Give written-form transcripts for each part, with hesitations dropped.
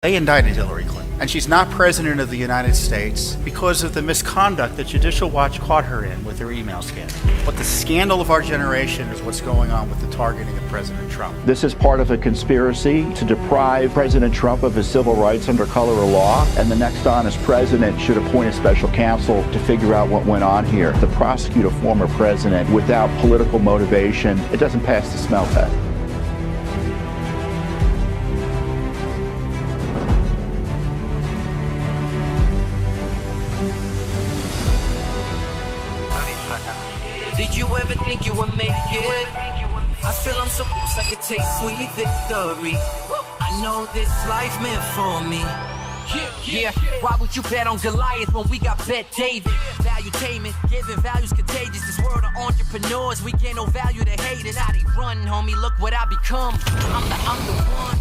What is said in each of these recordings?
They indicted Hillary Clinton, and she's not president of the United States because of the misconduct that Judicial Watch caught her in with her email scandal. But the scandal of our generation is what's going on with the targeting of President Trump. This is part of a conspiracy to deprive President Trump of his civil rights under color of law, and the next honest president should appoint a special counsel to figure out what went on here. To prosecute a former president without political motivation, it doesn't pass the smell test. Did you ever think you would make it? I feel I'm so close I could taste sweet victory. I know this life meant for me. Yeah, why would you bet on Goliath when we got Bet David? Valuetainment, giving values contagious. This world of entrepreneurs, we get no value to hate it. How they run, homie, look what I become. I'm the one.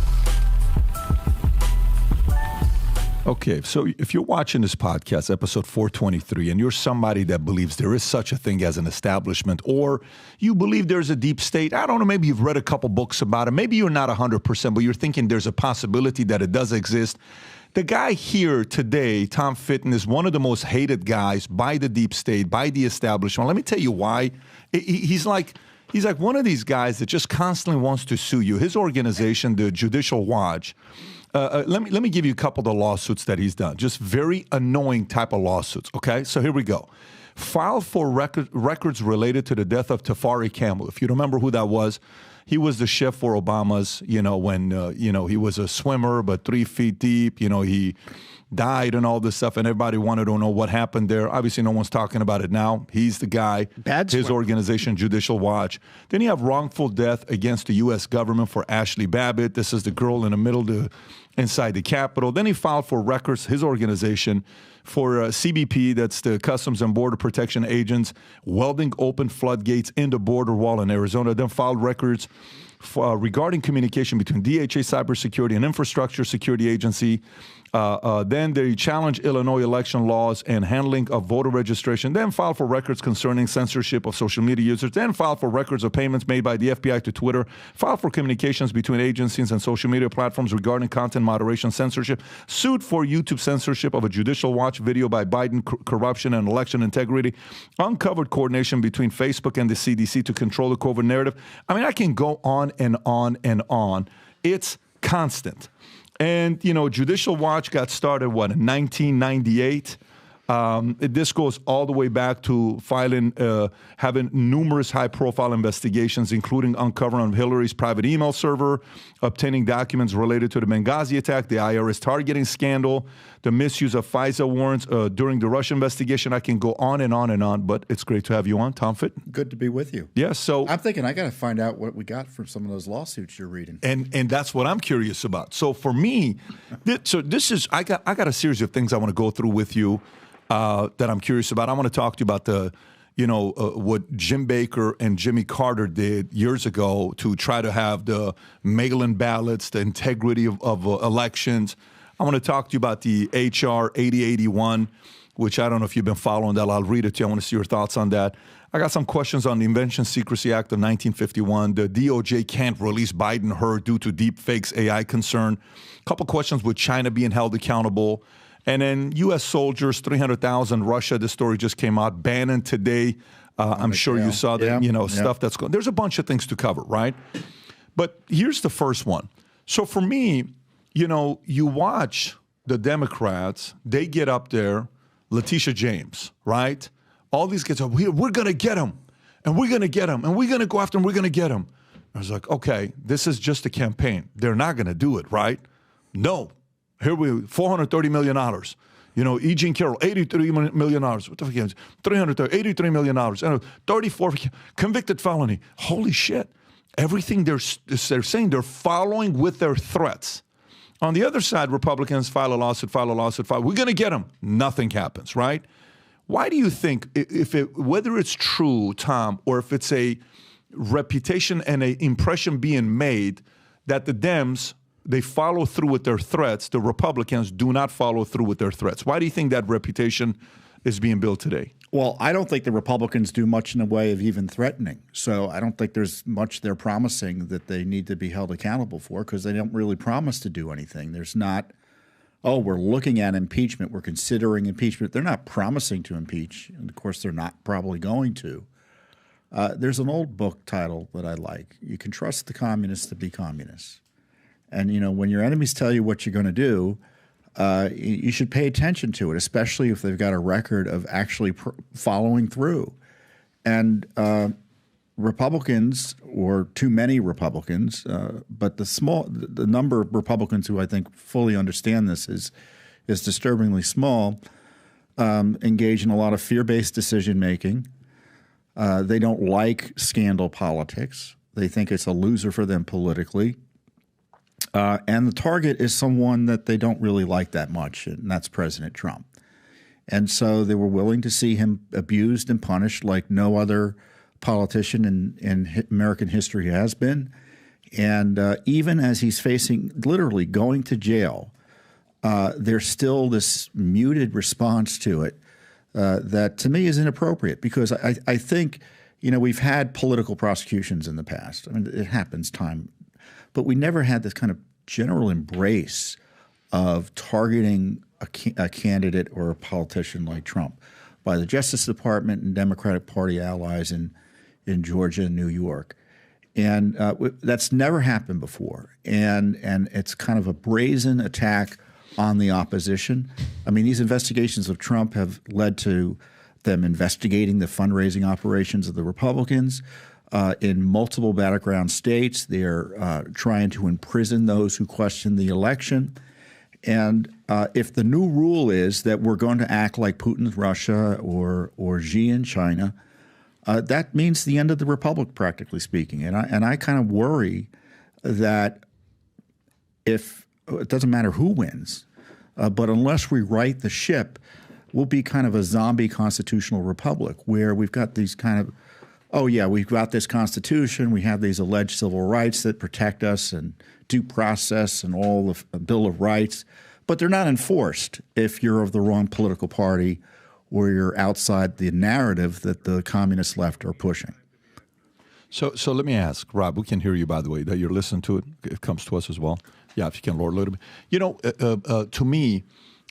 Okay, so if you're watching this podcast, episode 423, and you're somebody that believes there is such a thing as an establishment, or you believe there's a deep state, I don't know, maybe you've read a couple books about it, maybe you're not 100%, but you're thinking there's a possibility that it does exist. The guy here today, Tom Fitton, is one of the most hated guys by the deep state, by the establishment. Let me tell you why. He's like one of these guys that just constantly wants to sue you. His organization, the Judicial Watch, let me give you a couple of the lawsuits that he's done. Just very annoying type of lawsuits, okay? So here we go. Filed for records related to the death of Tafari Campbell. If you remember who that was, he was the chef for Obama's, when, he was a swimmer, but 3 feet deep, he died and all this stuff, and everybody wanted to know what happened there. Obviously, no one's talking about it now. He's the guy. His organization, Judicial Watch. Then you have wrongful death against the U.S. government for Ashley Babbitt. This is the girl in the middle inside the Capitol. Then he filed for records, his organization, for CBP, that's the Customs and Border Protection agents, welding open floodgates in the border wall in Arizona. Then filed records regarding communication between DHA Cybersecurity and Infrastructure Security Agency. Then they challenged Illinois election laws and handling of voter registration. Then filed for records concerning censorship of social media users. Then filed for records of payments made by the FBI to Twitter. Filed for communications between agencies and social media platforms regarding content moderation censorship. Sued for YouTube censorship of a Judicial Watch video by Biden, corruption and election integrity. Uncovered coordination between Facebook and the CDC to control the COVID narrative. I mean, I can go on and on and on. It's constant. And, Judicial Watch got started, in 1998? This goes all the way back to having numerous high-profile investigations, including uncovering Hillary's private email server, obtaining documents related to the Benghazi attack, the IRS targeting scandal, the misuse of FISA warrants during the Russia investigation. I can go on and on and on, but it's great to have you on, Tom Fitton. Good to be with you. Yeah, so I'm thinking I got to find out what we got from some of those lawsuits you're reading. And that's what I'm curious about. So for me, I got a series of things I want to go through with you. That I'm curious about. I want to talk to you about what Jim Baker and Jimmy Carter did years ago to try to have the mail-in ballots, the integrity of elections. I want to talk to you about the HR 8081, which I don't know if you've been following that. I'll read it to you. I want to see your thoughts on that. I got some questions on the Invention Secrecy Act of 1951. The DOJ can't release Biden-Hur due to deep fakes AI concern. A couple questions with China being held accountable. And then U.S. soldiers, 300,000, Russia, this story just came out. Bannon today, I'm sure you saw that, stuff that's going. There's a bunch of things to cover, right? But here's the first one. So for me, you watch the Democrats, they get up there, Letitia James, right? All these kids are, we're going to get him, and we're going to get him, and we're going to go after him, we're going to get him. I was like, okay, this is just a campaign. They're not going to do it, right? No. Here $430 million. E. Jean Carroll, $83 million. What the fuck is $383 million. And 34 convicted felony. Holy shit. Everything they're saying, they're following with their threats. On the other side, Republicans file a lawsuit. We're going to get them. Nothing happens, right? Why do you think, whether it's true, Tom, or if it's a reputation and an impression being made that the Dems, they follow through with their threats, the Republicans do not follow through with their threats? Why do you think that reputation is being built today? Well, I don't think the Republicans do much in the way of even threatening. So I don't think there's much they're promising that they need to be held accountable for, because they don't really promise to do anything. There's not oh, we're looking at impeachment, we're considering impeachment. They're not promising to impeach. And of course, they're not probably going to. There's an old book title that I like. You can trust the communists to be communists. And, when your enemies tell you what you're going to do, you should pay attention to it, especially if they've got a record of actually following through. And Republicans, or too many Republicans, but the number of Republicans who I think fully understand this is disturbingly small, engage in a lot of fear-based decision-making. They don't like scandal politics. They think it's a loser for them politically. And the target is someone that they don't really like that much, and that's President Trump. And so they were willing to see him abused and punished like no other politician in American history has been. And even as he's facing literally going to jail, there's still this muted response to it that to me is inappropriate, because I think, we've had political prosecutions in the past. I mean, it happens but we never had this kind of general embrace of targeting a candidate or a politician like Trump by the Justice Department and Democratic Party allies in Georgia and New York. And that's never happened before. And it's kind of a brazen attack on the opposition. I mean, these investigations of Trump have led to them investigating the fundraising operations of the Republicans. In multiple battleground states, they're trying to imprison those who question the election. And if the new rule is that we're going to act like Putin's Russia or Xi in China, that means the end of the republic, practically speaking. And I kind of worry that if it doesn't matter who wins, but unless we right the ship, we'll be kind of a zombie constitutional republic where we've got these kind of, oh, yeah, we've got this Constitution. We have these alleged civil rights that protect us and due process and all the Bill of Rights, but they're not enforced if you're of the wrong political party or you're outside the narrative that the communist left are pushing. So let me ask, Rob, we can hear you, by the way, that you're listening to it. It comes to us as well. Yeah, if you can, Lord, a little bit. To me,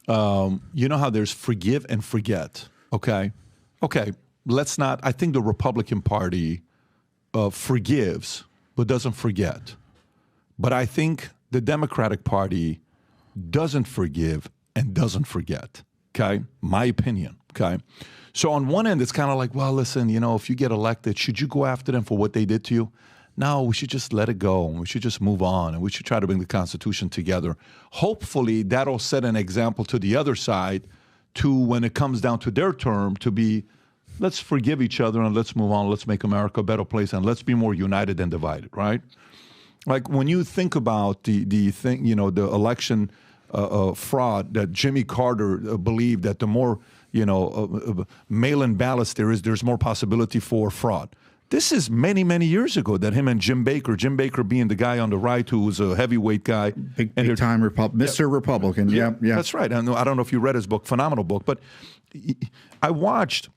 you know how there's forgive and forget, okay? Okay. Let's not, I think the Republican Party forgives but doesn't forget. But I think the Democratic Party doesn't forgive and doesn't forget, okay? My opinion, okay? So on one end, it's kind of like, well, listen, if you get elected, should you go after them for what they did to you? No, we should just let it go, and we should just move on, and we should try to bring the Constitution together. Hopefully, that'll set an example to the other side to, when it comes down to their term, to be, let's forgive each other and let's move on. Let's make America a better place and let's be more united than divided, right? Like when you think about the thing, the election fraud that Jimmy Carter believed that the more, mail-in ballots there's more possibility for fraud. This is many, many years ago that him and Jim Baker being the guy on the right who was a heavyweight guy. Big time Mr. Republican. Yeah. That's right. I don't know if you read his book, phenomenal book, but I watched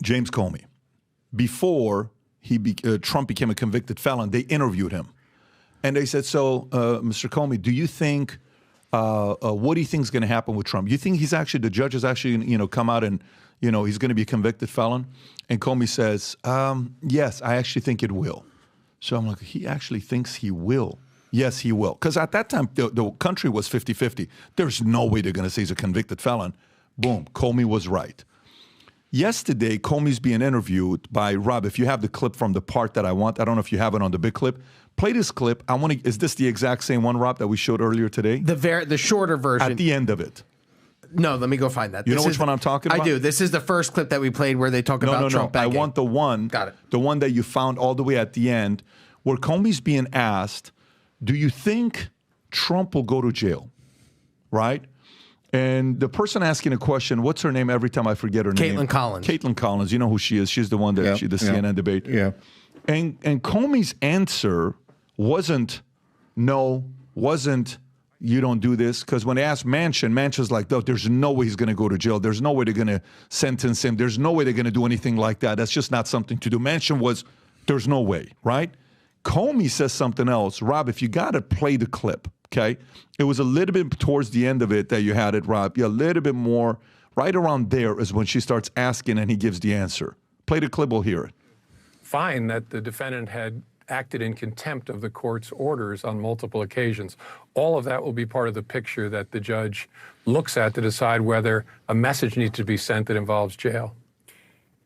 James Comey before Trump became a convicted felon. They interviewed him, and they said, "So, Mr. Comey, do you think what do you think is going to happen with Trump? You think the judge is actually come out and he's going to be a convicted felon?" And Comey says, "Yes, I actually think it will." So I'm like, he actually thinks he will. Yes, he will, because at that time the country was 50-50. There's no way they're going to say he's a convicted felon. Boom, Comey was right. Yesterday, Comey's being interviewed by Rob. If you have the clip from the part that I want, I don't know if you have it on the big clip. Play this clip. Is this the exact same one, Rob, that we showed earlier today? The shorter version. At the end of it. No, let me go find that. You know which one I'm talking about? I do. This is the first clip that we played where they talk about Trump bagging. I want the one. Got it. The one that you found all the way at the end, where Comey's being asked, "Do you think Trump will go to jail?" Right? And the person asking a question, what's her name? Every time I forget her name. Caitlin Collins. You know who she is. She's the one that the CNN debate. Yeah. And Comey's answer wasn't no, wasn't you don't do this. Because when they asked Manchin's like, no, there's no way he's going to go to jail. There's no way they're going to sentence him. There's no way they're going to do anything like that. That's just not something to do. Manchin was, there's no way, right? Comey says something else. Rob, if you got to play the clip, okay? It was a little bit towards the end of it that you had it, Rob. Yeah, a little bit more. Right around there is when she starts asking and he gives the answer. Play the clip, we'll hear it. Find that the defendant had acted in contempt of the court's orders on multiple occasions. All of that will be part of the picture that the judge looks at to decide whether a message needs to be sent that involves jail.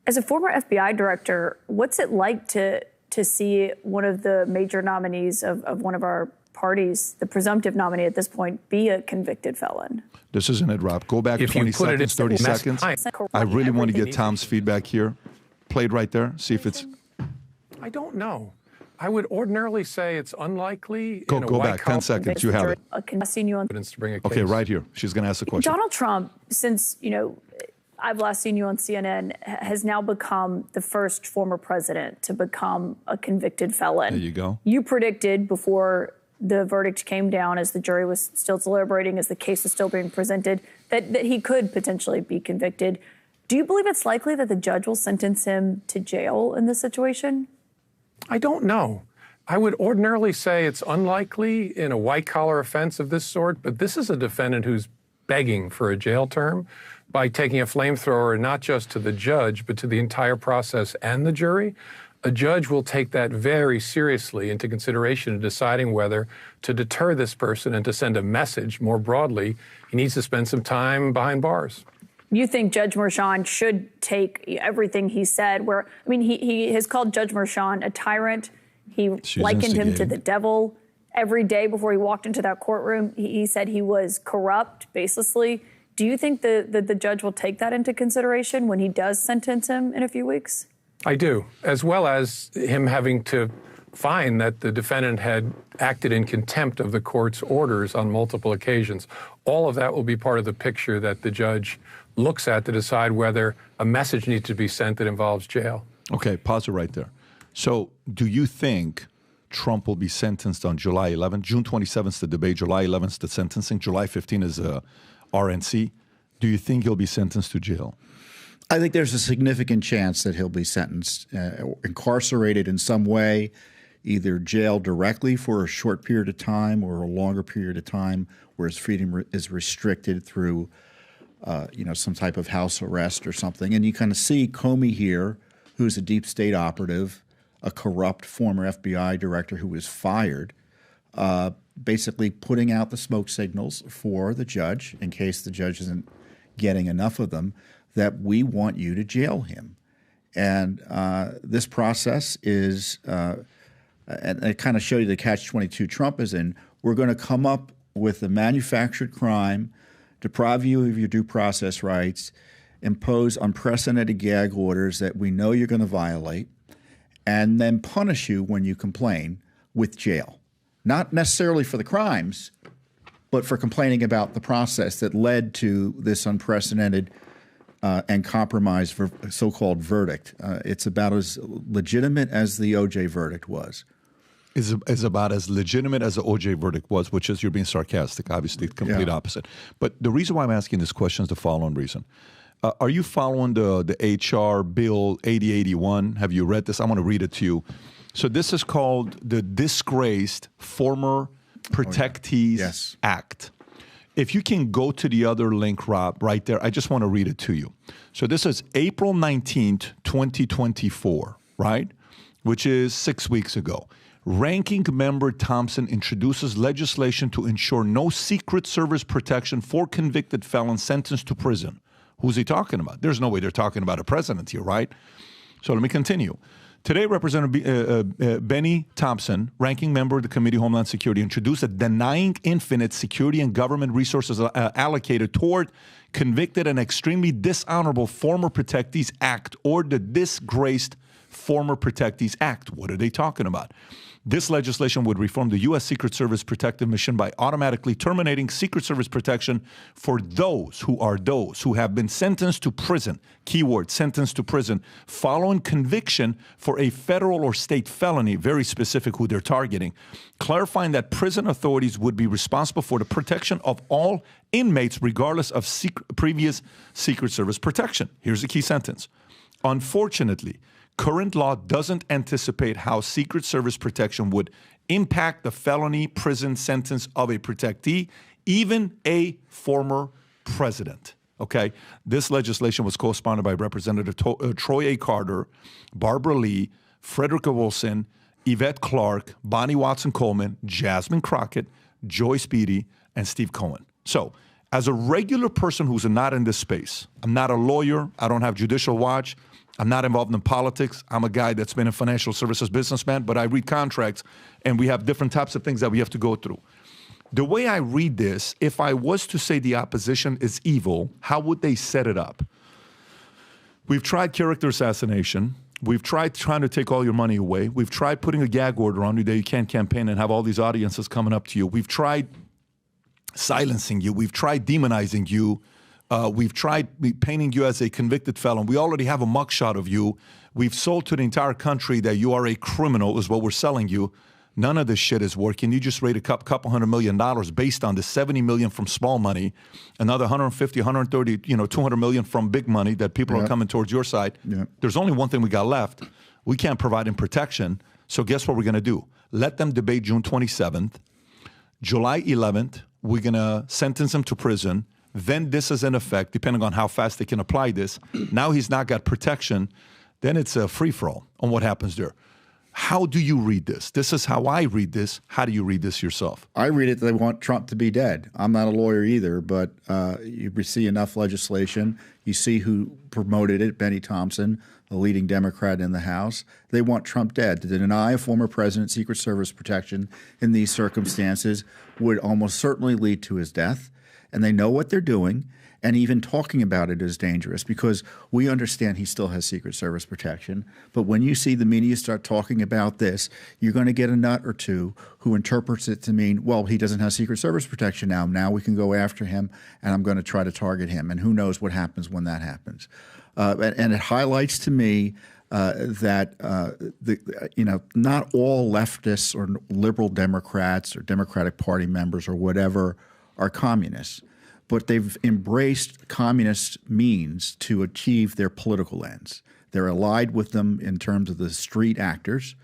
As a former FBI director, what's it like to see one of the major nominees of one of our parties, the presumptive nominee at this point, be a convicted felon? This isn't it, Rob. Go back If 20 you put it in seconds, 30 seconds. I really want to get Tom's feedback here. Play it right there. See if it's... I don't know. I would ordinarily say it's unlikely. Go back 10 seconds. You have it. Evidence to bring a case. Okay, right here. She's going to ask the question. Donald Trump, since, I've last seen you on CNN, has now become the first former president to become a convicted felon. There you go. You predicted before the verdict came down, as the jury was still deliberating, as the case was still being presented, that he could potentially be convicted. Do you believe it's likely that the judge will sentence him to jail in this situation? I don't know. I would ordinarily say it's unlikely in a white-collar offense of this sort, but this is a defendant who's begging for a jail term by taking a flamethrower not just to the judge, but to the entire process and the jury. A judge will take that very seriously into consideration in deciding whether to deter this person and to send a message more broadly. He needs to spend some time behind bars. You think Judge Merchan should take everything he said, he has called Judge Merchan a tyrant. He likened him to the devil. Every day before he walked into that courtroom, he said he was corrupt, baselessly. Do you think that the judge will take that into consideration when he does sentence him in a few weeks? I do, as well as him having to find that the defendant had acted in contempt of the court's orders on multiple occasions. All of that will be part of the picture that the judge looks at to decide whether a message needs to be sent that involves jail. Okay, pause it right there. So do you think Trump will be sentenced on July 11th? June 27th is the debate, July 11th is the sentencing, July 15th is RNC. Do you think he'll be sentenced to jail? I think there's a significant chance that he'll be sentenced, incarcerated in some way, either jailed directly for a short period of time or a longer period of time where his freedom is restricted through, some type of house arrest or something. And you kind of see Comey here, who's a deep state operative, a corrupt former FBI director who was fired, basically putting out the smoke signals for the judge, in case the judge isn't getting enough of them, that we want you to jail him. And this process is, and I kind of show you the catch-22 Trump is in, we're going to come up with a manufactured crime, deprive you of your due process rights, impose unprecedented gag orders that we know you're going to violate, and then punish you when you complain with jail. Not necessarily for the crimes, but for complaining about the process that led to this unprecedented and compromised so-called verdict. It's about as legitimate as the O.J. verdict was. Is about as legitimate as the O.J. verdict was, which is, you're being sarcastic, obviously, the complete opposite. But the reason why I'm asking this question is the following reason. Are you following the HR Bill 8081? Have you read this? I want to read it to you. So this is called the Disgraced Former Protectees Act. If you can go to the other link, Rob, right there, I just want to read it to you. So this is April 19th, 2024, right? Which is 6 weeks ago. Ranking Member Thompson introduces legislation to ensure no Secret Service protection for convicted felons sentenced to prison. Who's he talking about? There's no way they're talking about a president here, right? So let me continue. Today, Representative Benny Thompson, ranking member of the Committee on Homeland Security, introduced a Denying Infinite Security and Government Resources Allocated Toward Convicted and Extremely Dishonorable Former Protectees Act, or the Disgraced Former Protectees Act. What are they talking about? This legislation would reform the U.S. Secret Service protective mission by automatically terminating Secret Service protection for those who have been sentenced to prison, keyword, sentenced to prison, following conviction for a federal or state felony, very specific who they're targeting, clarifying that prison authorities would be responsible for the protection of all inmates regardless of previous Secret Service protection. Here's the key sentence. Unfortunately, current law doesn't anticipate how Secret Service protection would impact the felony prison sentence of a protectee, even a former president. Okay, this legislation was co-sponsored by Representative Troy A. Carter, Barbara Lee, Frederica Wilson, Yvette Clark, Bonnie Watson-Coleman, Jasmine Crockett, Joyce Beatty, and Steve Cohen. So, as a regular person who's not in this space, I'm not a lawyer, I don't have Judicial Watch, I'm not involved in politics, I'm a guy that's been a financial services businessman, but I read contracts, and we have different types of things that we have to go through. The way I read this, if I was to say the opposition is evil, how would they set it up? We've tried character assassination. We've tried trying to take all your money away. We've tried putting a gag order on you that you can't campaign and have all these audiences coming up to you. We've tried silencing you. We've tried demonizing you. We've tried painting you as a convicted felon. We already have a mugshot of you. We've sold to the entire country that you are a criminal is what we're selling you. None of this shit is working. You just raised a couple $100 million based on the $70 million from small money, another 150, 130, $200 million from big money that people are coming towards your side. Yep. There's only one thing we got left. We can't provide them protection. So guess what we're going to do? Let them debate June 27th. July 11th, we're going to sentence him to prison. Then this is in effect, depending on how fast they can apply this. Now he's not got protection. Then it's a free-for-all on what happens there. How do you read this? This is how I read this. How do you read this yourself? I read it that they want Trump to be dead. I'm not a lawyer either, but you see enough legislation. You see who promoted it, Benny Thompson, the leading Democrat in the House. They want Trump dead. To deny a former president Secret Service protection in these circumstances would almost certainly lead to his death. And they know what they're doing. And even talking about it is dangerous because we understand he still has Secret Service protection. But when you see the media start talking about this, you're going to get a nut or two who interprets it to mean, well, he doesn't have Secret Service protection now. Now we can go after him, and I'm going to try to target him. And who knows what happens when that happens. And it highlights to me that not all leftists or liberal Democrats or Democratic Party members or whatever are communists. But they've embraced communist means to achieve their political ends. They're allied with them in terms of the street actors.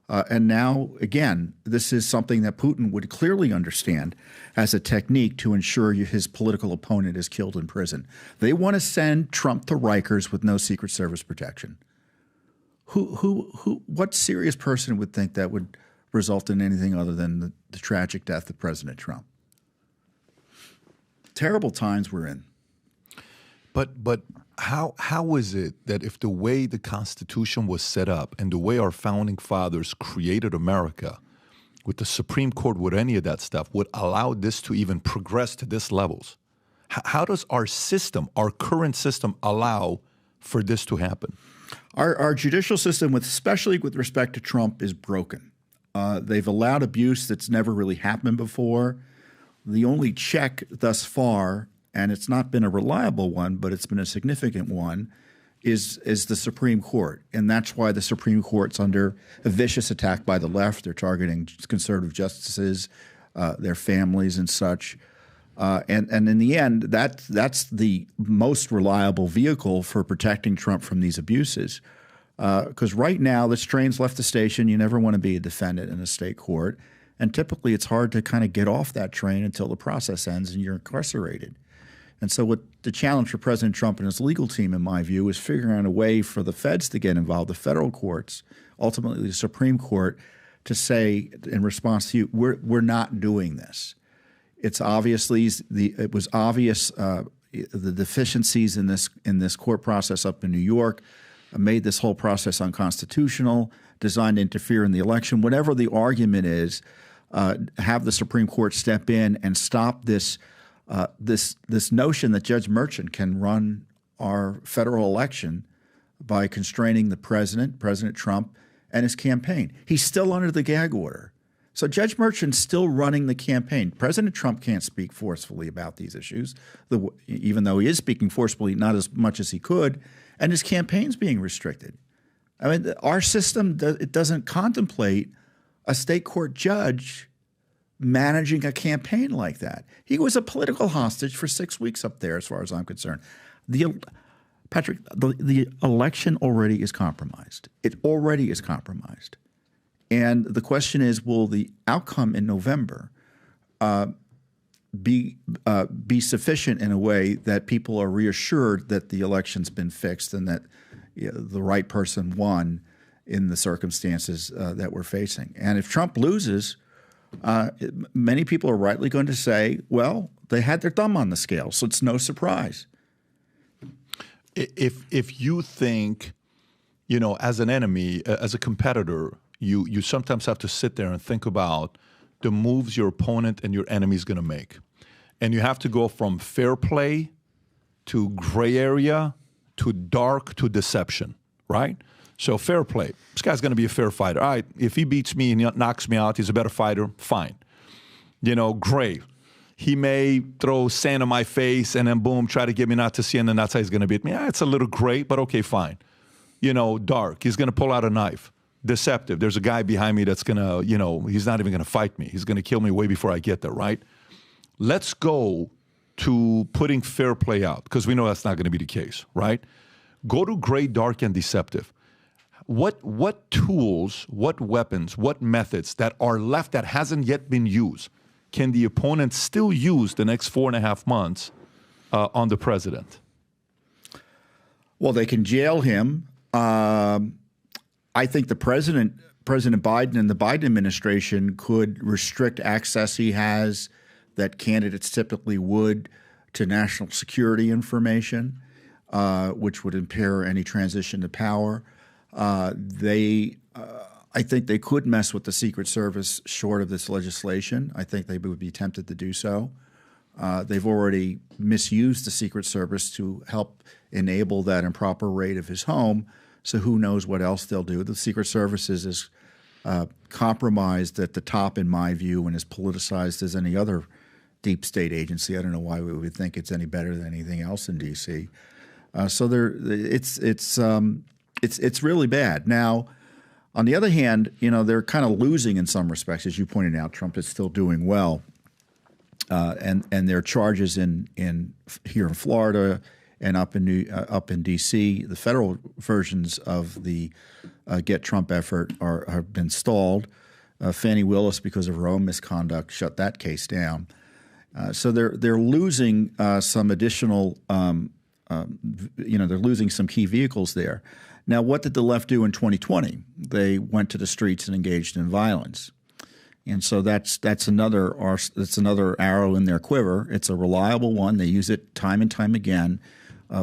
And now, again, this is something that Putin would clearly understand as a technique to ensure his political opponent is killed in prison. They want to send Trump to Rikers with no Secret Service protection. What serious person would think that would result in anything other than the tragic death of President Trump? Terrible times we're in. But how is it that if the way the Constitution was set up and the way our founding fathers created America, with the Supreme Court, with any of that stuff, would allow this to even progress to this levels? How does our system, our current system, allow for this to happen? Our judicial system, especially with respect to Trump, is broken. They've allowed abuse that's never really happened before. The only check thus far, and it's not been a reliable one, but it's been a significant one, is the Supreme Court. And that's why the Supreme Court's under a vicious attack by the left. They're targeting conservative justices, their families and such. And in the end, that's the most reliable vehicle for protecting Trump from these abuses. Because right now, this train's left the station. You never want to be a defendant in a state court. And typically, it's hard to kind of get off that train until the process ends and you're incarcerated. And so what the challenge for President Trump and his legal team, in my view, is figuring out a way for the feds to get involved, the federal courts, ultimately the Supreme Court, to say in response to you, we're not doing this. It's obviously it was obvious the deficiencies in this court process up in New York made this whole process unconstitutional, designed to interfere in the election. Whatever the argument is, have the Supreme Court step in and stop this notion that Judge Merchant can run our federal election by constraining the president, President Trump, and his campaign. He's still under the gag order. So Judge Merchant's still running the campaign. President Trump can't speak forcefully about these issues, even though he is speaking forcefully, not as much as he could, and his campaign's being restricted. I mean, our system, it doesn't contemplate a state court judge managing a campaign like that. He was a political hostage for 6 weeks up there, as far as I'm concerned. Patrick, the election already is compromised. It already is compromised. And the question is, will the outcome in November be sufficient in a way that people are reassured that the election's been fixed and that the right person won in the circumstances that we're facing? And if Trump loses, many people are rightly going to say, well, they had their thumb on the scale, so it's no surprise. If you think, as an enemy, as a competitor, you sometimes have to sit there and think about the moves your opponent and your enemy is going to make. And you have to go from fair play to gray area to dark to deception, right? So fair play. This guy's going to be a fair fighter. All right, if he beats me and he knocks me out, he's a better fighter, fine. Gray. He may throw sand on my face and then boom, try to get me not to see, and then that's how he's going to beat me. It's a little gray, but okay, fine. Dark. He's going to pull out a knife. Deceptive. There's a guy behind me that's going to, he's not even going to fight me. He's going to kill me way before I get there, right? Let's go to putting fair play out, because we know that's not going to be the case, right? Go to gray, dark, and deceptive. What tools, what weapons, what methods that are left that hasn't yet been used can the opponent still use the next 4.5 months on the president? Well, they can jail him. I think President Biden and the Biden administration could restrict access he has that candidates typically would to national security information, which would impair any transition to power. I think they could mess with the Secret Service short of this legislation. I think they would be tempted to do so. They've already misused the Secret Service to help enable that improper raid of his home, so who knows what else they'll do. The Secret Service is as compromised at the top, in my view, and as politicized as any other deep state agency. I don't know why we would think it's any better than anything else in D.C. So it's really bad. Now, on the other hand, they're kind of losing in some respects, as you pointed out. Trump is still doing well, and their charges in here in Florida and up in D.C., the federal versions of the Get Trump effort have been stalled. Fani Willis, because of her own misconduct, shut that case down. So they're losing some additional, they're losing some key vehicles there. Now, what did the left do in 2020? They went to the streets and engaged in violence, and so that's another arrow in their quiver. It's a reliable one. They use it time and time again.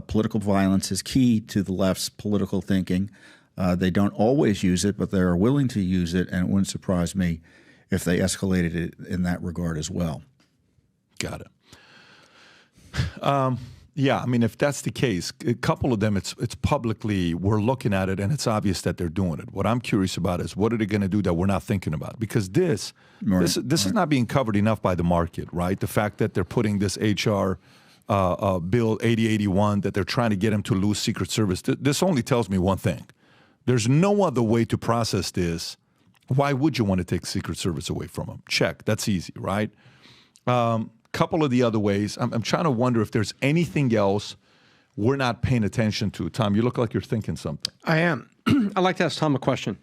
Political violence is key to the left's political thinking. They don't always use it, but they are willing to use it, and it wouldn't surprise me if they escalated it in that regard as well. Got it. Yeah, I mean, if that's the case, a couple of them, it's publicly, we're looking at it, and it's obvious that they're doing it. What I'm curious about is, what are they going to do that we're not thinking about? Because this is not being covered enough by the market, right? The fact that they're putting this HR Bill 8081, that they're trying to get him to lose Secret Service, this only tells me one thing. There's no other way to process this. Why would you want to take Secret Service away from him? Check. That's easy, right? Couple of the other ways, I'm trying to wonder if there's anything else we're not paying attention to. Tom, you look like you're thinking something. I am. I'd like to ask Tom a question,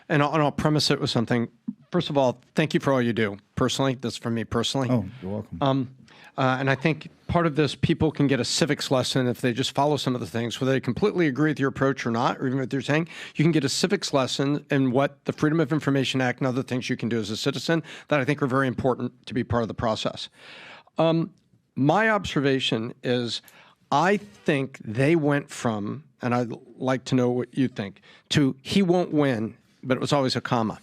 and I'll premise it with something. First of all, thank you for all you do personally. This is from me personally. Oh, you're welcome. And I think part of this, people can get a civics lesson if they just follow some of the things, whether they completely agree with your approach or not, or even what they're saying. You can get a civics lesson in what the Freedom of Information Act and other things you can do as a citizen that I think are very important to be part of the process. My observation is I think they went from, and I'd like to know what you think, to he won't win, but it was always a comma.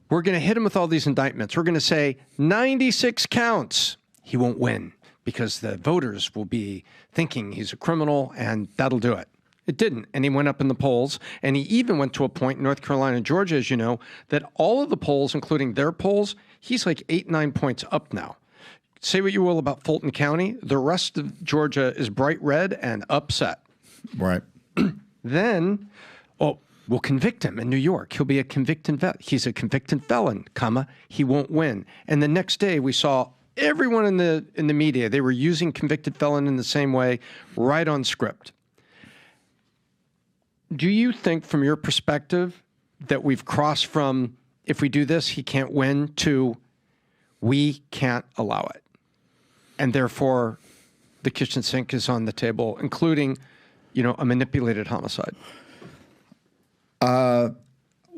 We're going to hit him with all these indictments. We're going to say 96 counts. He won't win because the voters will be thinking he's a criminal, and that'll do it. It didn't, and he went up in the polls, and he even went to a point in North Carolina and Georgia, as you know, that all of the polls, including their polls, he's like 8-9 points up now. Say what you will about Fulton County, the rest of Georgia is bright red and upset. Right. Then, we'll convict him in New York. He'll be a convicted felon. He's a convicted felon, he won't win. And the next day we saw everyone in the media, they were using convicted felon in the same way, right on script. Do you think, from your perspective, that we've crossed from, if we do this, he can't win, to we can't allow it. And therefore, the kitchen sink is on the table, including, a manipulated homicide.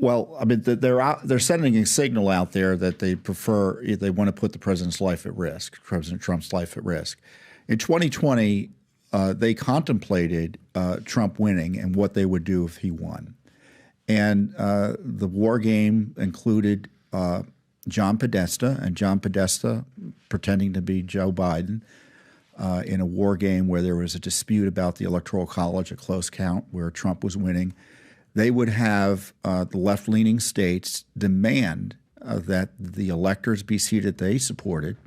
Well, I mean, they're sending a signal out there that they want to put the president's life at risk, President Trump's life at risk. In 2020, they contemplated Trump winning and what they would do if he won. And the war game included John Podesta, and John Podesta pretending to be Joe Biden in a war game where there was a dispute about the Electoral College, a close count where Trump was winning. They would have the left-leaning states demand that the electors be seated they supported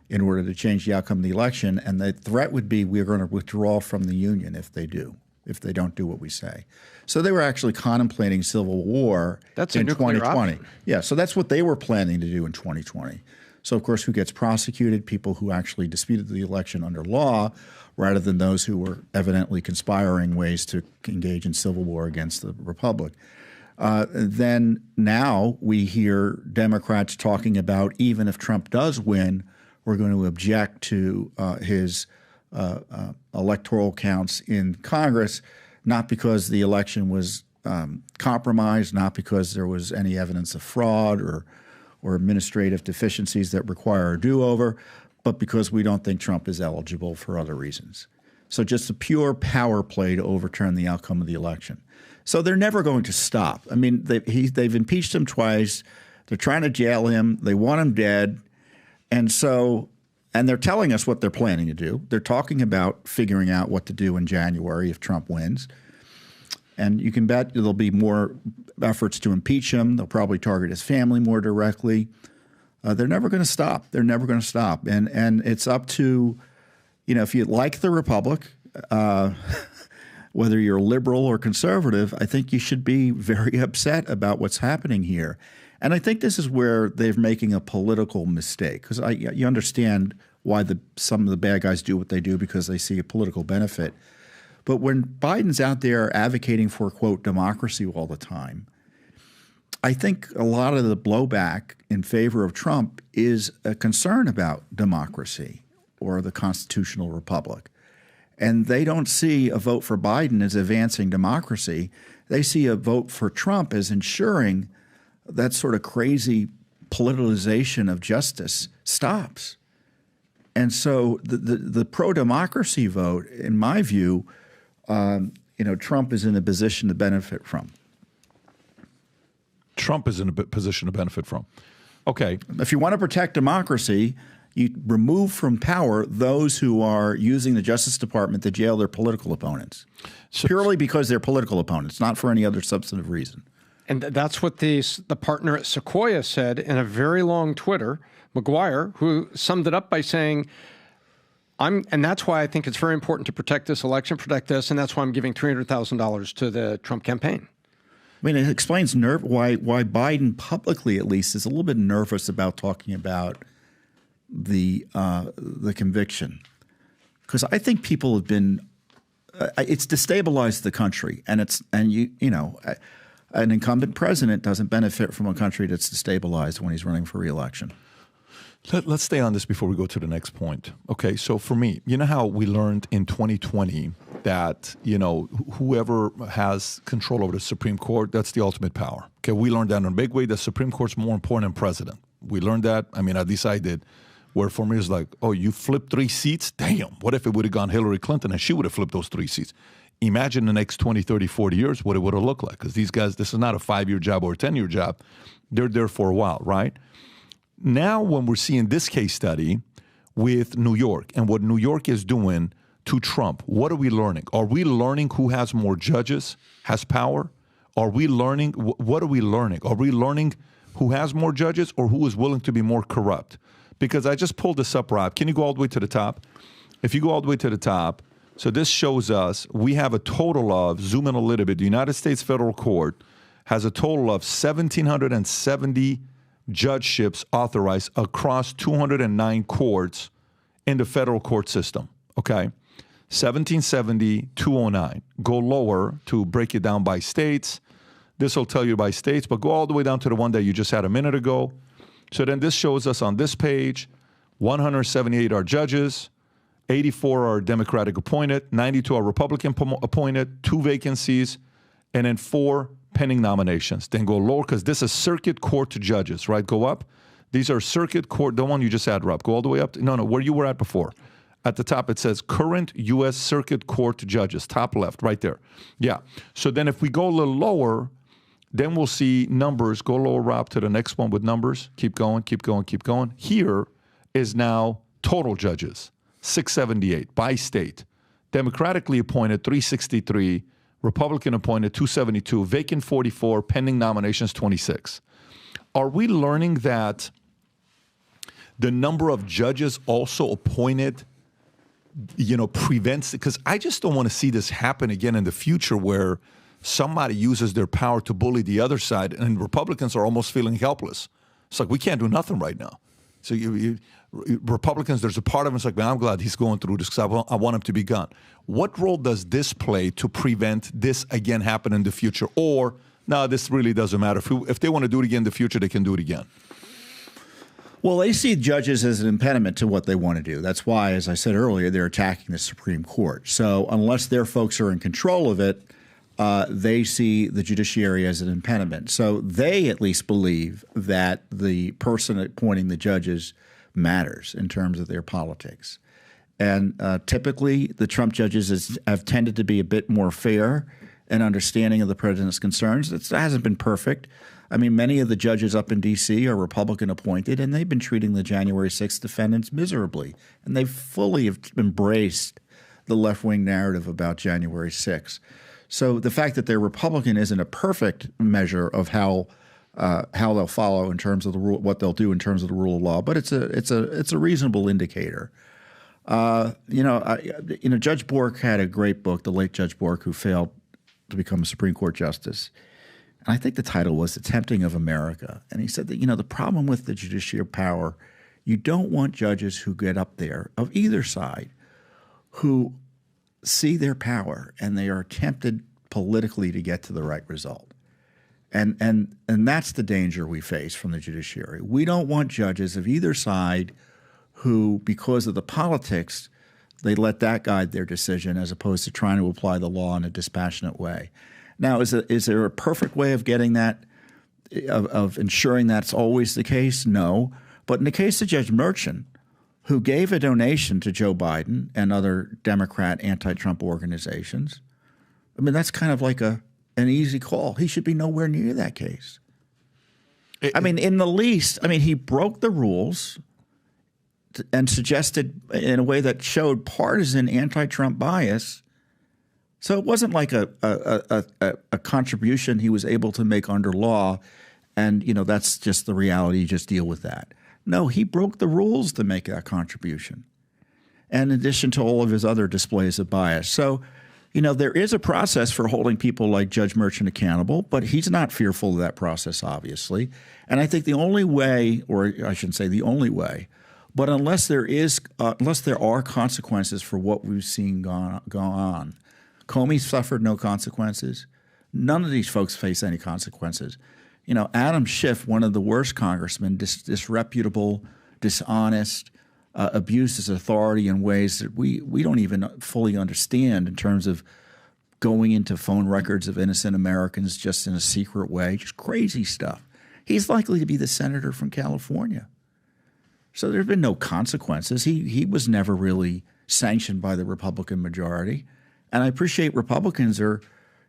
in order to change the outcome of the election, and the threat would be we're going to withdraw from the union if they don't do what we say. So they were actually contemplating civil war in 2020. Option. Yeah, so that's what they were planning to do in 2020. So, of course, who gets prosecuted? People who actually disputed the election under law, rather than those who were evidently conspiring ways to engage in civil war against the republic. Then now we hear Democrats talking about, even if Trump does win, we're going to object to his electoral counts in Congress, not because the election was compromised, not because there was any evidence of fraud or administrative deficiencies that require a do-over, but because we don't think Trump is eligible for other reasons. So just a pure power play to overturn the outcome of the election. So they're never going to stop. I mean, they've impeached him twice. They're trying to jail him. They want him dead. And they're telling us what they're planning to do. They're talking about figuring out what to do in January if Trump wins. And you can bet there'll be more efforts to impeach him. They'll probably target his family more directly. They're never going to stop. They're never going to stop. And it's up to, if you like the Republic, whether you're liberal or conservative, I think you should be very upset about what's happening here. And I think this is where they're making a political mistake, because you understand why some of the bad guys do what they do, because they see a political benefit. But when Biden's out there advocating for, quote, democracy all the time, I think a lot of the blowback in favor of Trump is a concern about democracy or the constitutional republic. And they don't see a vote for Biden as advancing democracy. They see a vote for Trump as ensuring that sort of crazy politicization of justice stops. And so the pro-democracy vote, in my view, Trump is in a position to benefit from. Trump is in a position to benefit from. Okay. If you want to protect democracy, you remove from power those who are using the Justice Department to jail their political opponents, purely because they're political opponents, not for any other substantive reason. And that's what the partner at Sequoia said in a very long Twitter, McGuire, who summed it up by saying, and that's why I think it's very important to protect this election, protect this, and that's why I'm giving $300,000 to the Trump campaign. I mean, it explains why Biden publicly, at least, is a little bit nervous about talking about the conviction, because I think people have been. It's destabilized the country, and an incumbent president doesn't benefit from a country that's destabilized when he's running for re-election. Let's stay on this before we go to the next point. Okay, so for me, you know how we learned in 2020 that, whoever has control over the Supreme Court, that's the ultimate power. Okay, we learned that in a big way. The Supreme Court's more important than president. We learned that. I mean, at least I did. Where for me, it's like, oh, you flipped 3 seats? Damn, what if it would have gone Hillary Clinton and she would have flipped those 3 seats? Imagine the next 20, 30, 40 years what it would have looked like. Because these guys, this is not a 5-year job or a 10-year job. They're there for a while, right? Now, when we're seeing this case study with New York and what New York is doing to Trump, what are we learning? Are we learning who has more judges, has power? Are we learning, what are we learning? Are we learning who has more judges or who is willing to be more corrupt? Because I just pulled this up, Rob. Can you go all the way to the top? If you go all the way to the top, so this shows us we have a total of, zoom in a little bit, the United States Federal Court has a total of 1,770 judgeships authorized across 209 courts in the federal court system, okay? 1770, 209. Go lower to break it down by states. This will tell you by states, but go all the way down to the one that you just had a minute ago. So then this shows us on this page, 178 are judges, 84 are Democratic appointed, 92 are Republican appointed, 2 vacancies, and then 4 pending nominations. Then go lower, because this is circuit court judges, right? Go up. These are circuit court, the one you just had, Rob. Go all the way up. No, where you were at before. At the top, it says current U.S. Circuit Court judges, top left, right there. Yeah. So then if we go a little lower, then we'll see numbers. Go lower, Rob, to the next one with numbers. Keep going, keep going, keep going. Here is now total judges, 678 by state. Democratically appointed, 363. Republican appointed, 272. Vacant, 44. Pending nominations, 26. Are we learning that the number of judges also appointed, prevents it? Because I just don't want to see this happen again in the future where somebody uses their power to bully the other side and Republicans are almost feeling helpless. It's like, we can't do nothing right now. So Republicans, there's a part of them that's like, man, I'm glad he's going through this because I want him to be gone. What role does this play to prevent this again happening in the future? Or, no, this really doesn't matter. If they want to do it again in the future, they can do it again. Well, they see judges as an impediment to what they want to do. That's why, as I said earlier, they're attacking the Supreme Court. So unless their folks are in control of it, they see the judiciary as an impediment. So they at least believe that the person appointing the judges matters in terms of their politics. And typically, the Trump judges have tended to be a bit more fair and understanding of the president's concerns. It hasn't been perfect. I mean, many of the judges up in D.C. are Republican appointed, and they've been treating the January 6th defendants miserably. And they fully have embraced the left-wing narrative about January 6th. So the fact that they're Republican isn't a perfect measure of how they'll follow in terms of the rule, what they'll do in terms of the rule of law, but it's a reasonable indicator. Judge Bork had a great book, the late Judge Bork, who failed to become a Supreme Court justice. And I think the title was The Tempting of America. And he said that, the problem with the judicial power, you don't want judges who get up there of either side who see their power and they are tempted politically to get to the right result. And that's the danger we face from the judiciary. We don't want judges of either side who, because of the politics, they let that guide their decision as opposed to trying to apply the law in a dispassionate way. Now, is there a perfect way of getting that, of ensuring that's always the case? No. But in the case of Judge Merchan, who gave a donation to Joe Biden and other Democrat anti-Trump organizations, I mean, that's kind of like an easy call. He should be nowhere near that case. In the least, he broke the rules and suggested in a way that showed partisan anti-Trump bias. So it wasn't like a contribution he was able to make under law, and that's just the reality. You just deal with that. No, he broke the rules to make that contribution, and in addition to all of his other displays of bias. So, there is a process for holding people like Judge Merchan accountable, but he's not fearful of that process, obviously. And I think the only way, or I shouldn't say the only way, but unless there are consequences for what we've seen go on. Comey suffered no consequences. None of these folks face any consequences. Adam Schiff, one of the worst congressmen, disreputable, dishonest, abused his authority in ways that we don't even fully understand in terms of going into phone records of innocent Americans just in a secret way, just crazy stuff. He's likely to be the senator from California. So there's been no consequences. He was never really sanctioned by the Republican majority. And I appreciate Republicans are,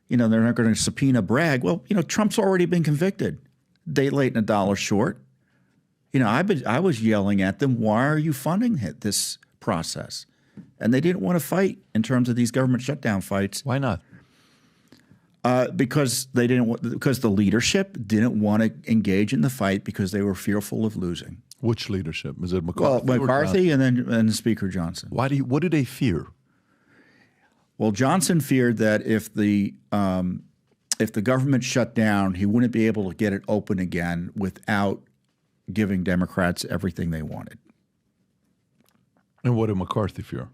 they're not going to subpoena Bragg. Well, Trump's already been convicted. Day late and a dollar short. I was yelling at them, why are you funding this process? And they didn't want to fight in terms of these government shutdown fights. Why not? Because the leadership didn't want to engage in the fight because they were fearful of losing. Which leadership? Is it McCarthy? Well, McCarthy and Speaker Johnson. What do they fear? Well, Johnson feared that if the government shut down, he wouldn't be able to get it open again without giving Democrats everything they wanted. And what did McCarthy fear?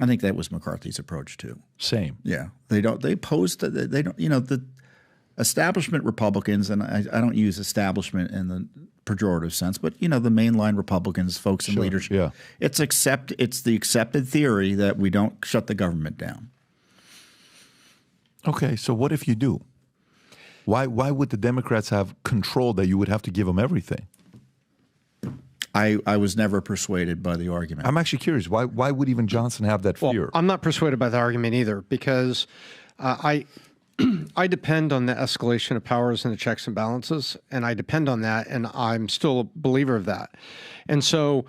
I think that was McCarthy's approach too. Same. Yeah, they don't. They posed. They don't. establishment Republicans, and I don't use establishment in the pejorative sense, but the mainline Republicans, folks in leadership. Yeah. It's the accepted theory that we don't shut the government down. Okay, so what if you do? Why would the Democrats have control that you would have to give them everything? I was never persuaded by the argument. I'm actually curious. Why would even Johnson have that fear? Well, I'm not persuaded by the argument either, because I depend on the escalation of powers and the checks and balances, and I depend on that, and I'm still a believer of that. And so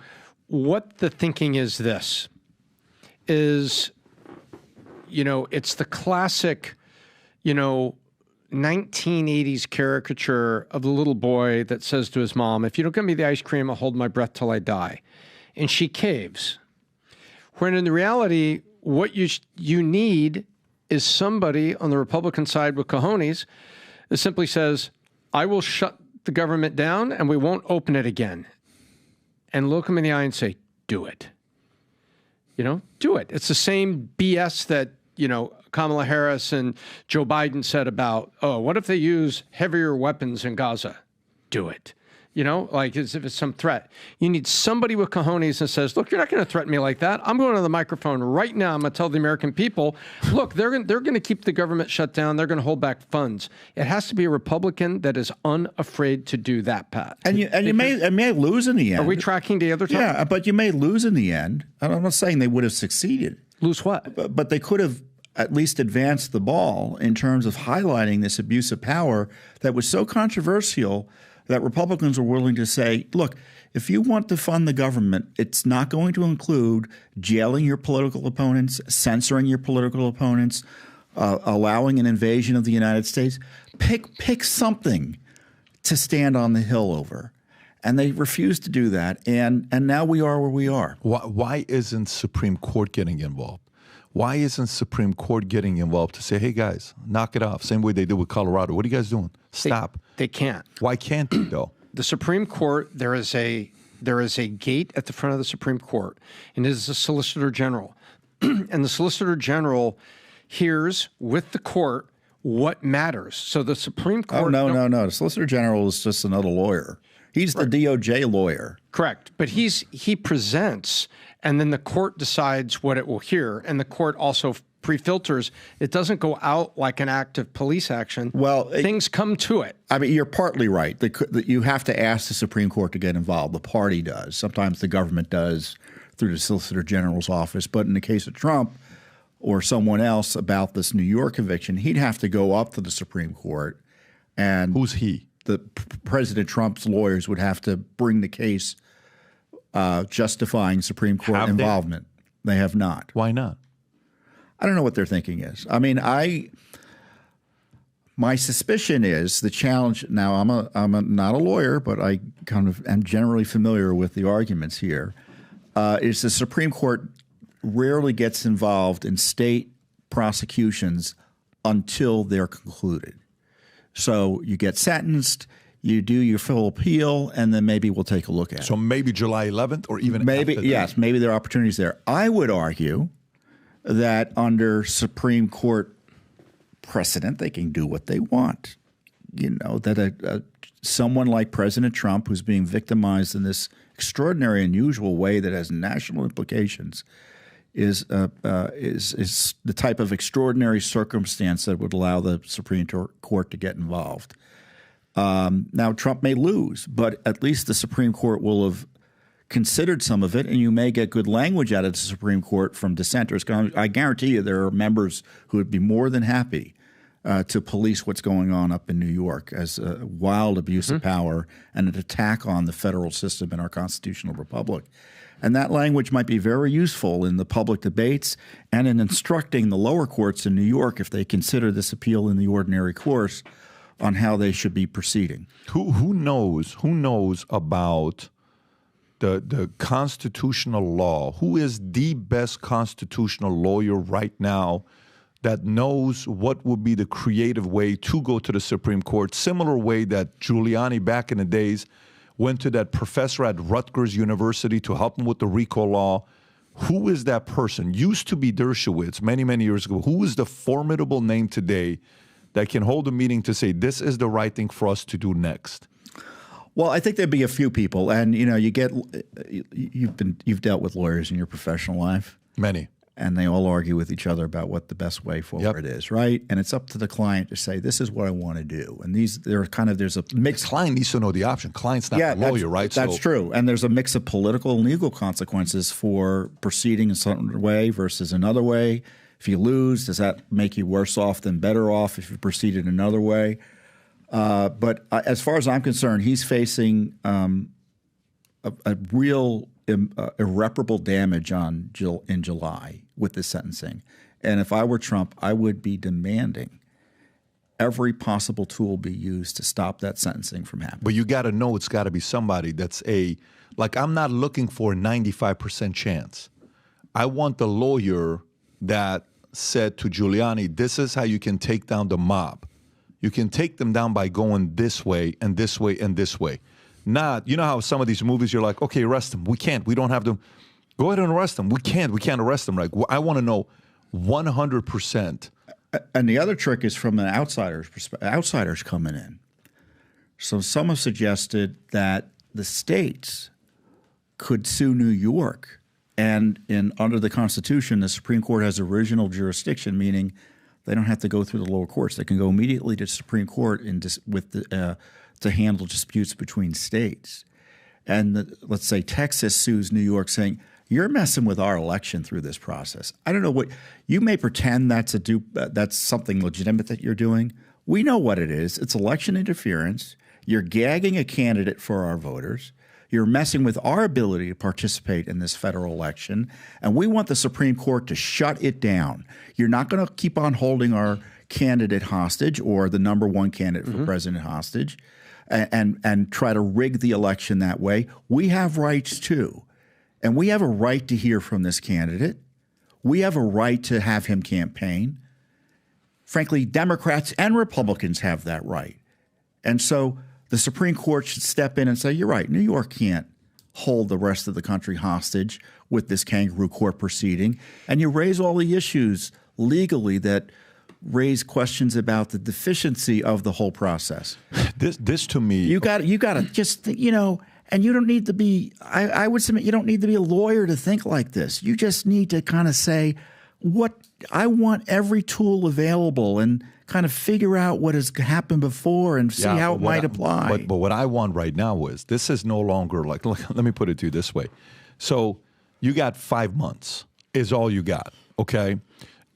what the thinking is this, is, it's the classic, 1980s caricature of the little boy that says to his mom, if you don't give me the ice cream, I'll hold my breath till I die. And she caves. When in the reality, what you need is somebody on the Republican side with cojones that simply says, I will shut the government down and we won't open it again. And look them in the eye and say, do it. Do it. It's the same BS that, Kamala Harris and Joe Biden said about, what if they use heavier weapons in Gaza? Do it. Like as if it's some threat. You need somebody with cojones that says, look, you're not going to threaten me like that. I'm going to the microphone right now. I'm going to tell the American people, look, they're going to keep the government shut down. They're going to hold back funds. It has to be a Republican that is unafraid to do that, Pat. And you may lose in the end. Are we tracking the other time? Yeah, but you may lose in the end. I'm not saying they would have succeeded. Lose what? But they could have at least advanced the ball in terms of highlighting this abuse of power that was so controversial that Republicans were willing to say, look, if you want to fund the government, it's not going to include jailing your political opponents, censoring your political opponents, allowing an invasion of the United States. Pick something to stand on the hill over. And they refused to do that. And now we are where we are. Why isn't Supreme Court getting involved? Why isn't Supreme Court getting involved to say, hey, guys, knock it off? Same way they did with Colorado. What are you guys doing? Stop. They can't. Why can't they, though? The Supreme Court, there is a gate at the front of the Supreme Court, and it is the Solicitor General. And the Solicitor General hears with the court what matters. So the Supreme Court... Oh, no. The Solicitor General is just another lawyer. He's the DOJ lawyer. Correct. But he presents, and then the court decides what it will hear, and the court also pre-filters. It doesn't go out like an act of police action. Well, things come to it. I mean, you're partly right. You have to ask the Supreme Court to get involved. The party does. Sometimes the government does through the Solicitor General's office. But in the case of Trump or someone else about this New York conviction, he'd have to go up to the Supreme Court. And who's he? President Trump's lawyers would have to bring the case justifying Supreme Court involvement. They have not. Why not? I don't know what their thinking is. I mean, my suspicion is the challenge. Now, I'm not a lawyer, but I kind of am generally familiar with the arguments here. Is the Supreme Court rarely gets involved in state prosecutions until they're concluded. So you get sentenced, you do your full appeal, and then maybe we'll take a look at it. So maybe July 11th or even maybe after that. Yes, maybe there are opportunities there. I would argue that under Supreme Court precedent, they can do what they want. That someone like President Trump, who's being victimized in this extraordinary, unusual way that has national implications, is the type of extraordinary circumstance that would allow the Supreme Court to get involved. Now, Trump may lose, but at least the Supreme Court will have considered some of it, and you may get good language out of the Supreme Court from dissenters. I guarantee you there are members who would be more than happy to police what's going on up in New York as a wild abuse of power and an attack on the federal system in our constitutional republic. And that language might be very useful in the public debates and in instructing the lower courts in New York, if they consider this appeal in the ordinary course, on how they should be proceeding. Who knows about the constitutional law? Who is the best constitutional lawyer right now that knows what would be the creative way to go to the Supreme Court, similar way that Giuliani back in the days went to that professor at Rutgers University to help him with the RICO law? Who is that person? Used to be Dershowitz many, many years ago. Who is the formidable name today that can hold a meeting to say this is the right thing for us to do next? Well, I think there'd be a few people, and you've dealt with lawyers in your professional life. Many. And they all argue with each other about what the best way forward is, right? And it's up to the client to say, this is what I want to do. And there's a mix. The client needs to know the option. Client's not the lawyer, right? That's true. And there's a mix of political and legal consequences for proceeding in some way versus another way. If you lose, does that make you worse off than better off if you proceeded another way? But as far as I'm concerned, he's facing a real irreparable damage in July with this sentencing. And if I were Trump, I would be demanding every possible tool be used to stop that sentencing from happening. But you got to know it's got to be somebody that's I'm not looking for a 95% chance. I want the lawyer that said to Giuliani, this is how you can take down the mob. You can take them down by going this way and this way and this way. Not, you know how some of these movies you're like, okay, arrest them. We can't. We don't have them. Go ahead and arrest them. We can't arrest them. Like, I want to know 100%. And the other trick is from an outsider's perspective. Outsiders coming in. So some have suggested that the states could sue New York. And under the Constitution, the Supreme Court has original jurisdiction, meaning they don't have to go through the lower courts. They can go immediately to the Supreme Court to handle disputes between states. And let's say Texas sues New York saying, you're messing with our election through this process. I don't know what you may pretend that's something legitimate that you're doing. We know what it is. It's election interference. You're gagging a candidate for our voters. You're messing with our ability to participate in this federal election. And we want the Supreme Court to shut it down. You're not going to keep on holding our candidate hostage or the number one candidate for president hostage and try to rig the election that way. We have rights too. And we have a right to hear from this candidate. We have a right to have him campaign. Frankly, Democrats and Republicans have that right. And so the Supreme Court should step in and say, you're right, New York can't hold the rest of the country hostage with this kangaroo court proceeding. And you raise all the issues legally that raise questions about the deficiency of the whole process. This to me, you got to just, and you don't need to be, I would submit you don't need to be a lawyer to think like this. You just need to kind of say, I want every tool available and kind of figure out what has happened before and see how it might apply. But what I want right now is, this is no longer like, let me put it to you this way. So you got 5 months is all you got, okay?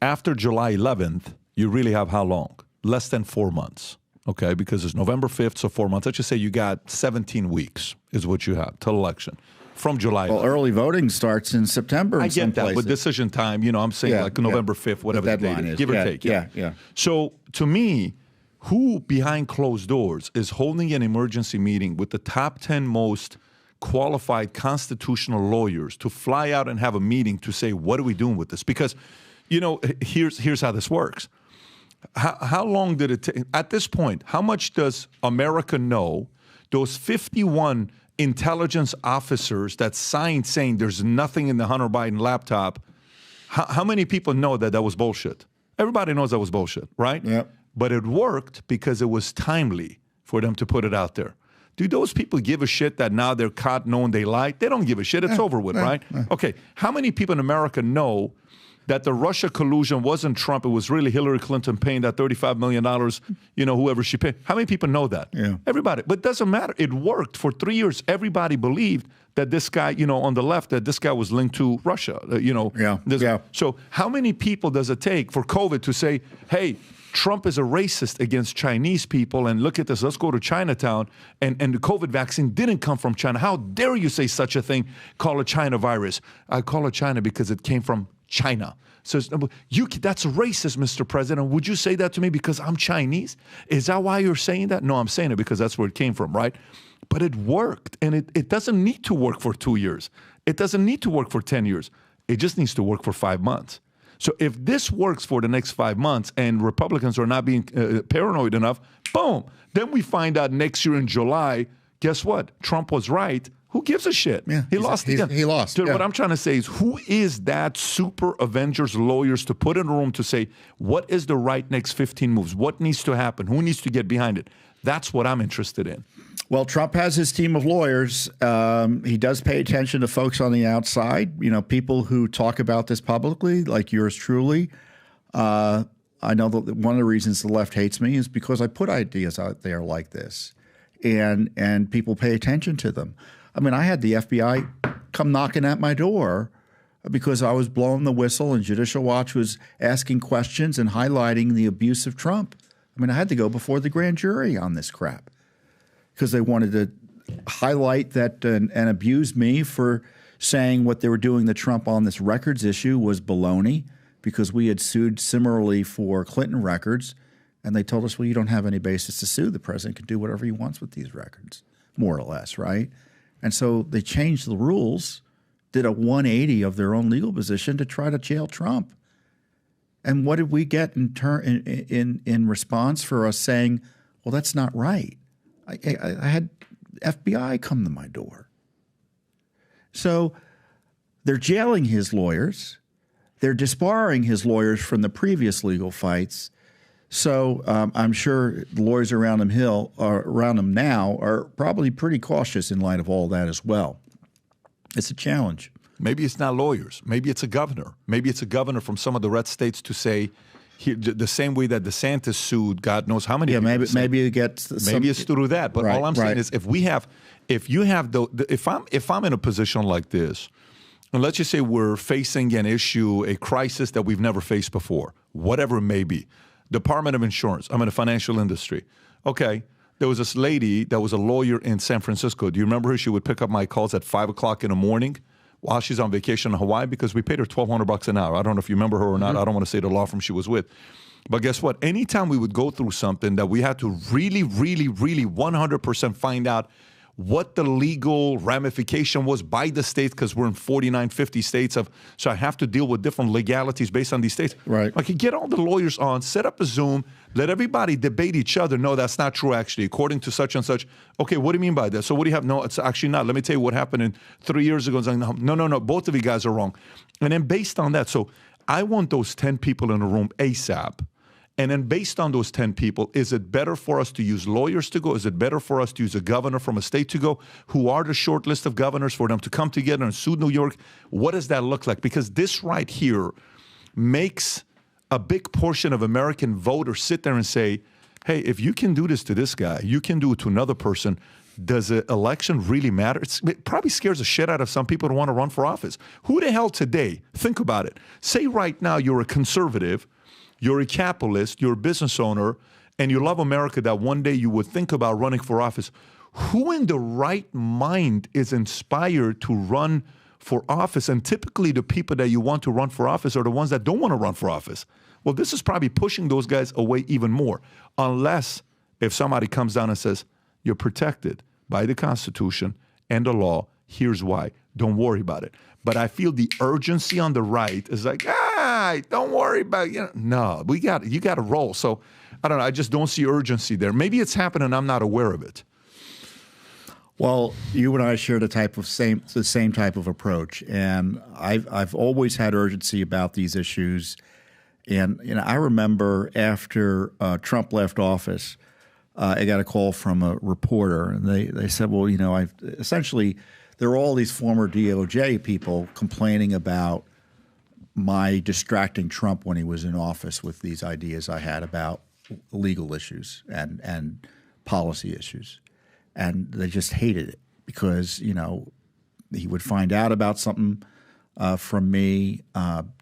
After July 11th, you really have how long? Less than 4 months. Okay, because it's November 5th, so 4 months. Let's just say you got 17 weeks is what you have till election from July. Well, early voting starts in September. I get that, but decision time, I'm saying November 5th, whatever the date is, give or take. Yeah. So to me, who behind closed doors is holding an emergency meeting with the top 10 most qualified constitutional lawyers to fly out and have a meeting to say, what are we doing with this? Because, here's how this works. How long did it take? At this point, how much does America know those 51 intelligence officers that signed saying there's nothing in the Hunter Biden laptop? How many people know that was bullshit? Everybody knows that was bullshit, right? Yeah. But it worked because it was timely for them to put it out there. Do those people give a shit that now they're caught knowing they lied? They don't give a shit. It's over with, right? Okay. How many people in America know that the Russia collusion wasn't Trump, it was really Hillary Clinton paying that $35 million, whoever she paid? How many people know that? Yeah. Everybody. But it doesn't matter. It worked. For 3 years, everybody believed that this guy, on the left, that this guy was linked to Russia. So how many people does it take for COVID to say, hey, Trump is a racist against Chinese people, and look at this, let's go to Chinatown, and the COVID vaccine didn't come from China. How dare you say such a thing, call it China virus? I call it China because it came from China. So that's racist, Mr. President. Would you say that to me because I'm Chinese? Is that why you're saying that? No, I'm saying it because that's where it came from, right? But it worked, and it doesn't need to work for 2 years. It doesn't need to work for 10 years. It just needs to work for 5 months. So if this works for the next 5 months and Republicans are not being paranoid enough, boom, then we find out next year in July, guess what? Trump was right. Who gives a shit? Yeah, he lost again. He lost. Dude, yeah. what I'm trying to say is, who is that super Avengers lawyers to put in a room to say, what is the right next 15 moves? What needs to happen? Who needs to get behind it? That's what I'm interested in. Well, Trump has his team of lawyers. He does pay attention to folks on the outside, people who talk about this publicly, like yours truly. I know that one of the reasons the left hates me is because I put ideas out there like this, and people pay attention to them. I mean, I had the FBI come knocking at my door because I was blowing the whistle and Judicial Watch was asking questions and highlighting the abuse of Trump. I mean, I had to go before the grand jury on this crap because they wanted to highlight that and abuse me for saying what they were doing to Trump on this records issue was baloney because we had sued similarly for Clinton records. And they told us, well, you don't have any basis to sue. The president can do whatever he wants with these records, more or less, right? And so they changed the rules, did a 180 of their own legal position to try to jail Trump. And what did we get in response for us saying, well, that's not right? I had FBI come to my door. So they're jailing his lawyers. They're disbarring his lawyers from the previous legal fights. So I'm sure the lawyers around him now are probably pretty cautious in light of all that as well. It's a challenge. Maybe it's not lawyers. Maybe it's a governor. Maybe it's a governor from some of the red states to say, the same way that DeSantis sued, God knows how many. Yeah, maybe it gets. Maybe it's through that. But all I'm saying is, if I'm in a position like this, and let's just say we're facing an issue, a crisis that we've never faced before, whatever it may be. Department of Insurance. I'm in the financial industry. Okay. There was this lady that was a lawyer in San Francisco. Do you remember her? She would pick up my calls at 5 o'clock in the morning while she's on vacation in Hawaii because we paid her $1,200 an hour. I don't know if you remember her or not. I don't want to say the law firm she was with. But guess what? Anytime we would go through something that we had to really, really, really 100% find out what the legal ramification was by the states, because we're in 49, 50 states, so I have to deal with different legalities based on these states. Right. I could get all the lawyers on, set up a Zoom, let everybody debate each other. No, that's not true, actually, according to such and such. Okay, what do you mean by that? So what do you have? No, it's actually not. Let me tell you what happened 3 years ago. No, both of you guys are wrong. And then based on that, so I want those 10 people in the room ASAP. And then based on those 10 people, is it better for us to use lawyers to go? Is it better for us to use a governor from a state to go? Who are the short list of governors for them to come together and sue New York? What does that look like? Because this right here makes a big portion of American voters sit there and say, hey, if you can do this to this guy, you can do it to another person. Does the election really matter? It probably scares the shit out of some people who want to run for office. Who the hell today, think about it, say right now you're a conservative, you're a capitalist, you're a business owner, and you love America that one day you would think about running for office. Who in the right mind is inspired to run for office? And typically the people that you want to run for office are the ones that don't want to run for office. Well, this is probably pushing those guys away even more, unless if somebody comes down and says, you're protected by the Constitution and the law, here's why. Don't worry about it. But I feel the urgency on the right is like, don't worry about it. No, you got to roll. So I don't know. I just don't see urgency there. Maybe it's happening. I'm not aware of it. Well, you and I share the same type of approach, and I've always had urgency about these issues. And I remember after Trump left office, I got a call from a reporter, and they said, well, essentially there are all these former DOJ people complaining about my distracting Trump when he was in office with these ideas I had about legal issues and policy issues. And they just hated it because, he would find out about something from me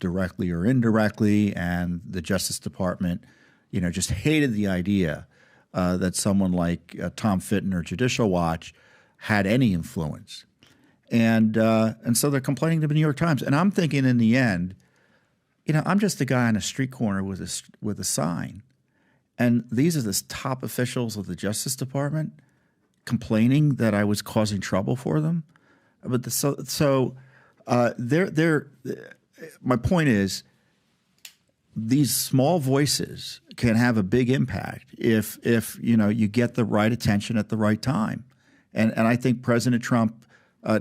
directly or indirectly, and the Justice Department, just hated the idea that someone like Tom Fitton or Judicial Watch had any influence. And so they're complaining to the New York Times. And I'm thinking in the end, I'm just a guy on a street corner with a sign. And these are the top officials of the Justice Department complaining that I was causing trouble for them. But my point is, these small voices can have a big impact if you get the right attention at the right time. And I think President Trump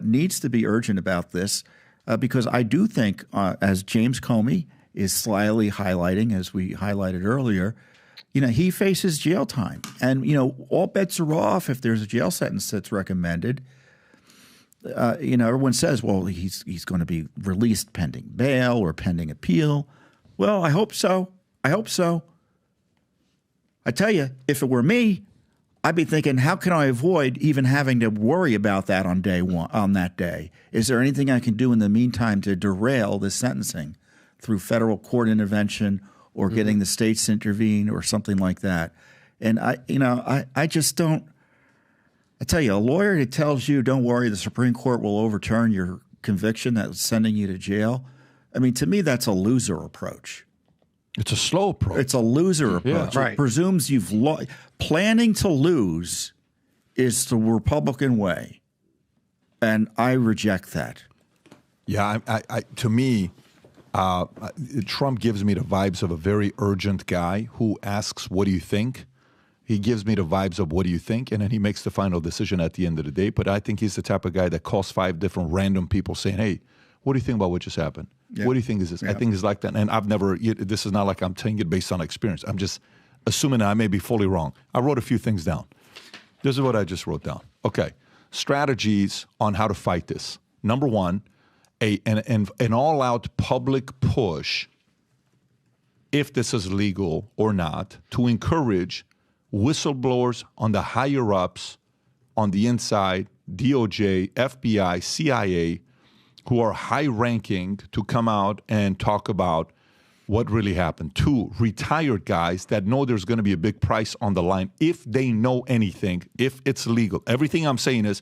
needs to be urgent about this because I do think, as James Comey is slyly highlighting, as we highlighted earlier, he faces jail time. And, all bets are off if there's a jail sentence that's recommended. Everyone says, well, he's going to be released pending bail or pending appeal. Well, I hope so. I tell you, if it were me, I'd be thinking, how can I avoid even having to worry about that on day one, on that day? Is there anything I can do in the meantime to derail the sentencing through federal court intervention or getting the states to intervene or something like that? And I just don't. I tell you, a lawyer that tells you, don't worry, the Supreme Court will overturn your conviction that's sending you to jail. I mean, to me, that's a loser approach. It's a slow approach. It's a loser approach. Yeah, right. It presumes you've planning to lose is the Republican way, and I reject that. Yeah, to me, Trump gives me the vibes of a very urgent guy who asks, what do you think? He gives me the vibes of what do you think? And then he makes the final decision at the end of the day. But I think he's the type of guy that calls 5 different random people saying, hey, what do you think about what just happened? Yeah. What do you think is this? Yeah. I think it's like that. And this is not like I'm telling it based on experience. I'm just assuming that I may be fully wrong. I wrote a few things down. This is what I just wrote down. Okay. Strategies on how to fight this. Number one, an all-out public push, if this is legal or not, to encourage whistleblowers on the higher-ups on the inside, DOJ, FBI, CIA, who are high-ranking to come out and talk about what really happened. 2, retired guys that know there's going to be a big price on the line if they know anything, if it's legal. Everything I'm saying is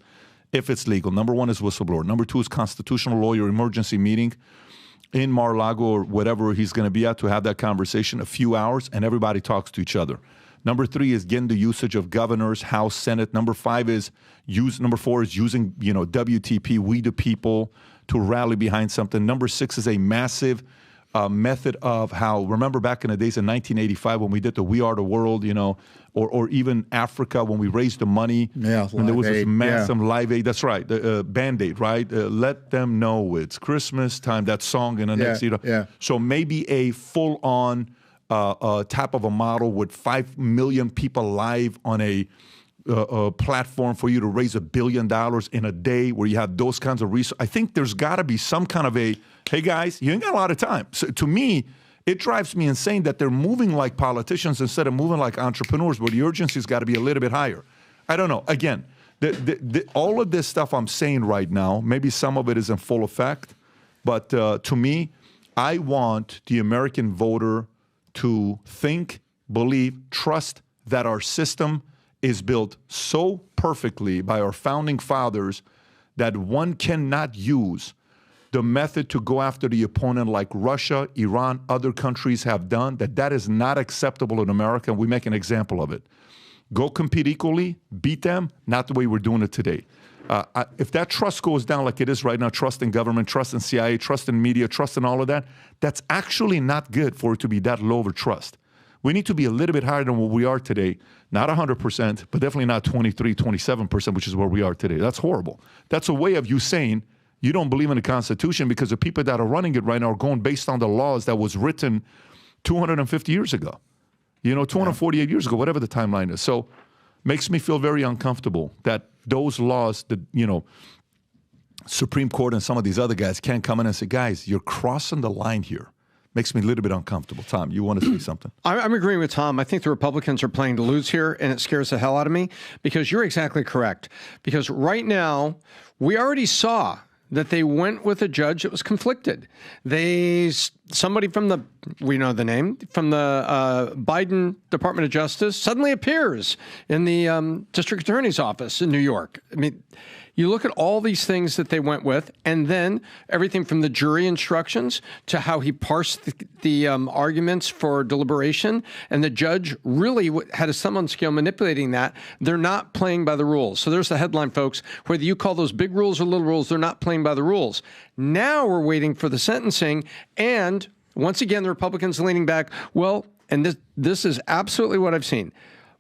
if it's legal. Number 1 is whistleblower. Number 2 is constitutional lawyer emergency meeting in Mar-a-Lago or whatever he's going to be at to have that conversation, a few hours, and everybody talks to each other. Number 3 is getting the usage of governors, House, Senate. Number 4 is using WTP, we the people, to rally behind something. Number 6 is a massive method of how, remember back in the days in 1985 when we did the We Are the World, or even Africa when we raised the money. Yeah, and there was this massive Live Aid. That's right, the Band-Aid, right? Let them know it's Christmas time, that song in the next, So maybe a full-on type of a model with 5 million people live on a platform for you to raise $1 billion in a day where you have those kinds of resources. I think there's got to be some kind of hey guys, you ain't got a lot of time. So to me, it drives me insane that they're moving like politicians instead of moving like entrepreneurs, where the urgency's got to be a little bit higher. I don't know. Again, all of this stuff I'm saying right now, maybe some of it is in full effect, but to me, I want the American voter to think, believe, trust that our system is built so perfectly by our founding fathers that one cannot use the method to go after the opponent like Russia, Iran, other countries have done, that is not acceptable in America, and we make an example of it. Go compete equally, beat them, not the way we're doing it today. If that trust goes down like it is right now, trust in government, trust in CIA, trust in media, trust in all of that, that's actually not good for it to be that low of a trust. We need to be a little bit higher than what we are today. Not 100%, but definitely not 23, 27%, which is where we are today. That's horrible. That's a way of you saying you don't believe in the Constitution because the people that are running it right now are going based on the laws that was written 250 years ago. 248 years ago, whatever the timeline is. So makes me feel very uncomfortable that those laws, Supreme Court and some of these other guys can't come in and say, guys, you're crossing the line here. Makes me a little bit uncomfortable. Tom, you want to say something? I'm agreeing with Tom. I think the Republicans are playing to lose here, and it scares the hell out of me because you're exactly correct. Because right now, we already saw that they went with a judge that was conflicted. Somebody from we know the name, from the Biden Department of Justice suddenly appears in the district attorney's office in New York. I mean, you look at all these things that they went with, and then everything from the jury instructions to how he parsed the arguments for deliberation, and the judge really had a thumb on scale manipulating that. They're not playing by the rules. So there's the headline, folks. Whether you call those big rules or little rules, they're not playing by the rules. Now we're waiting for the sentencing, and once again, the Republicans leaning back. Well, and this is absolutely what I've seen.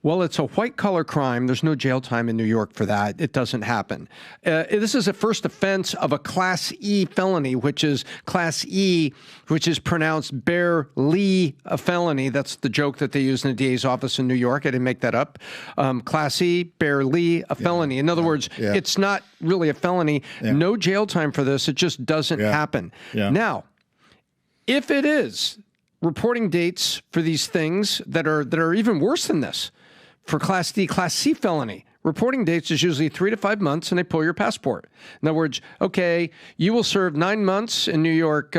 Well, it's a white-collar crime. There's no jail time in New York for that. It doesn't happen. This is a first offense of a Class E felony, which is Class E, which is pronounced barely a felony. That's the joke that they use in the DA's office in New York. I didn't make that up. Class E, barely a felony. In other words, it's not really a felony. No jail time for this. It just doesn't happen. Now, if it is reporting dates for these things that are even worse than this, for Class D, Class C felony, reporting dates is usually 3 to 5 months, and they pull your passport. In other words, okay, you will serve 9 months in New York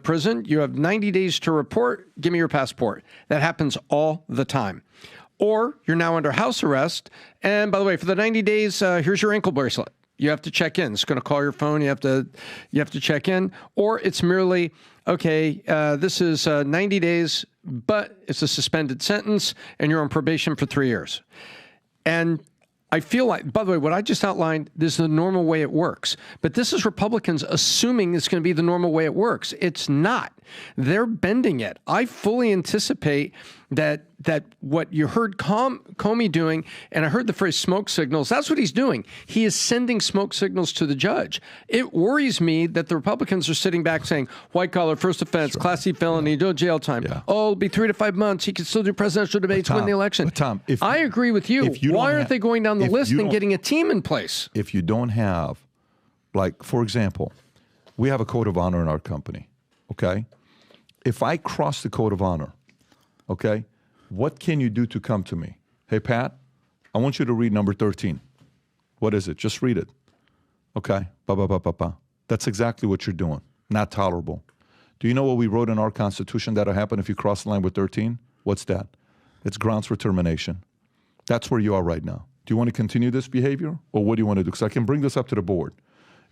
prison. You have 90 days to report. Give me your passport. That happens all the time. Or you're now under house arrest. And by the way, for the 90 days, here's your ankle bracelet. You have to check in. It's going to call your phone. You have to check in. Or it's merely, okay, this is 90 days, but it's a suspended sentence, and you're on probation for 3 years. And I feel like, by the way, what I just outlined, this is the normal way it works. But this is Republicans assuming it's going to be the normal way it works. It's not. They're bending it. I fully anticipate that what you heard Comey doing, and I heard the phrase smoke signals, that's what he's doing. He is sending smoke signals to the judge. It worries me that the Republicans are sitting back saying, white collar, first offense, Class C felony, no jail time. Oh, it'll be 3 to 5 months. He can still do presidential debates, win the election. Tom, I agree with you. Why aren't they going down the list and getting a team in place? If you don't have, like, for example, we have a code of honor in our company, okay? If I cross the code of honor, okay, what can you do to come to me? Hey, Pat, I want you to read number 13. What is it? Just read it. Okay? That's exactly what you're doing. Not tolerable. Do you know what we wrote in our Constitution that'll happen if you cross the line with 13? What's that? It's grounds for termination. That's where you are right now. Do you want to continue this behavior? Or what do you want to do? Because I can bring this up to the board.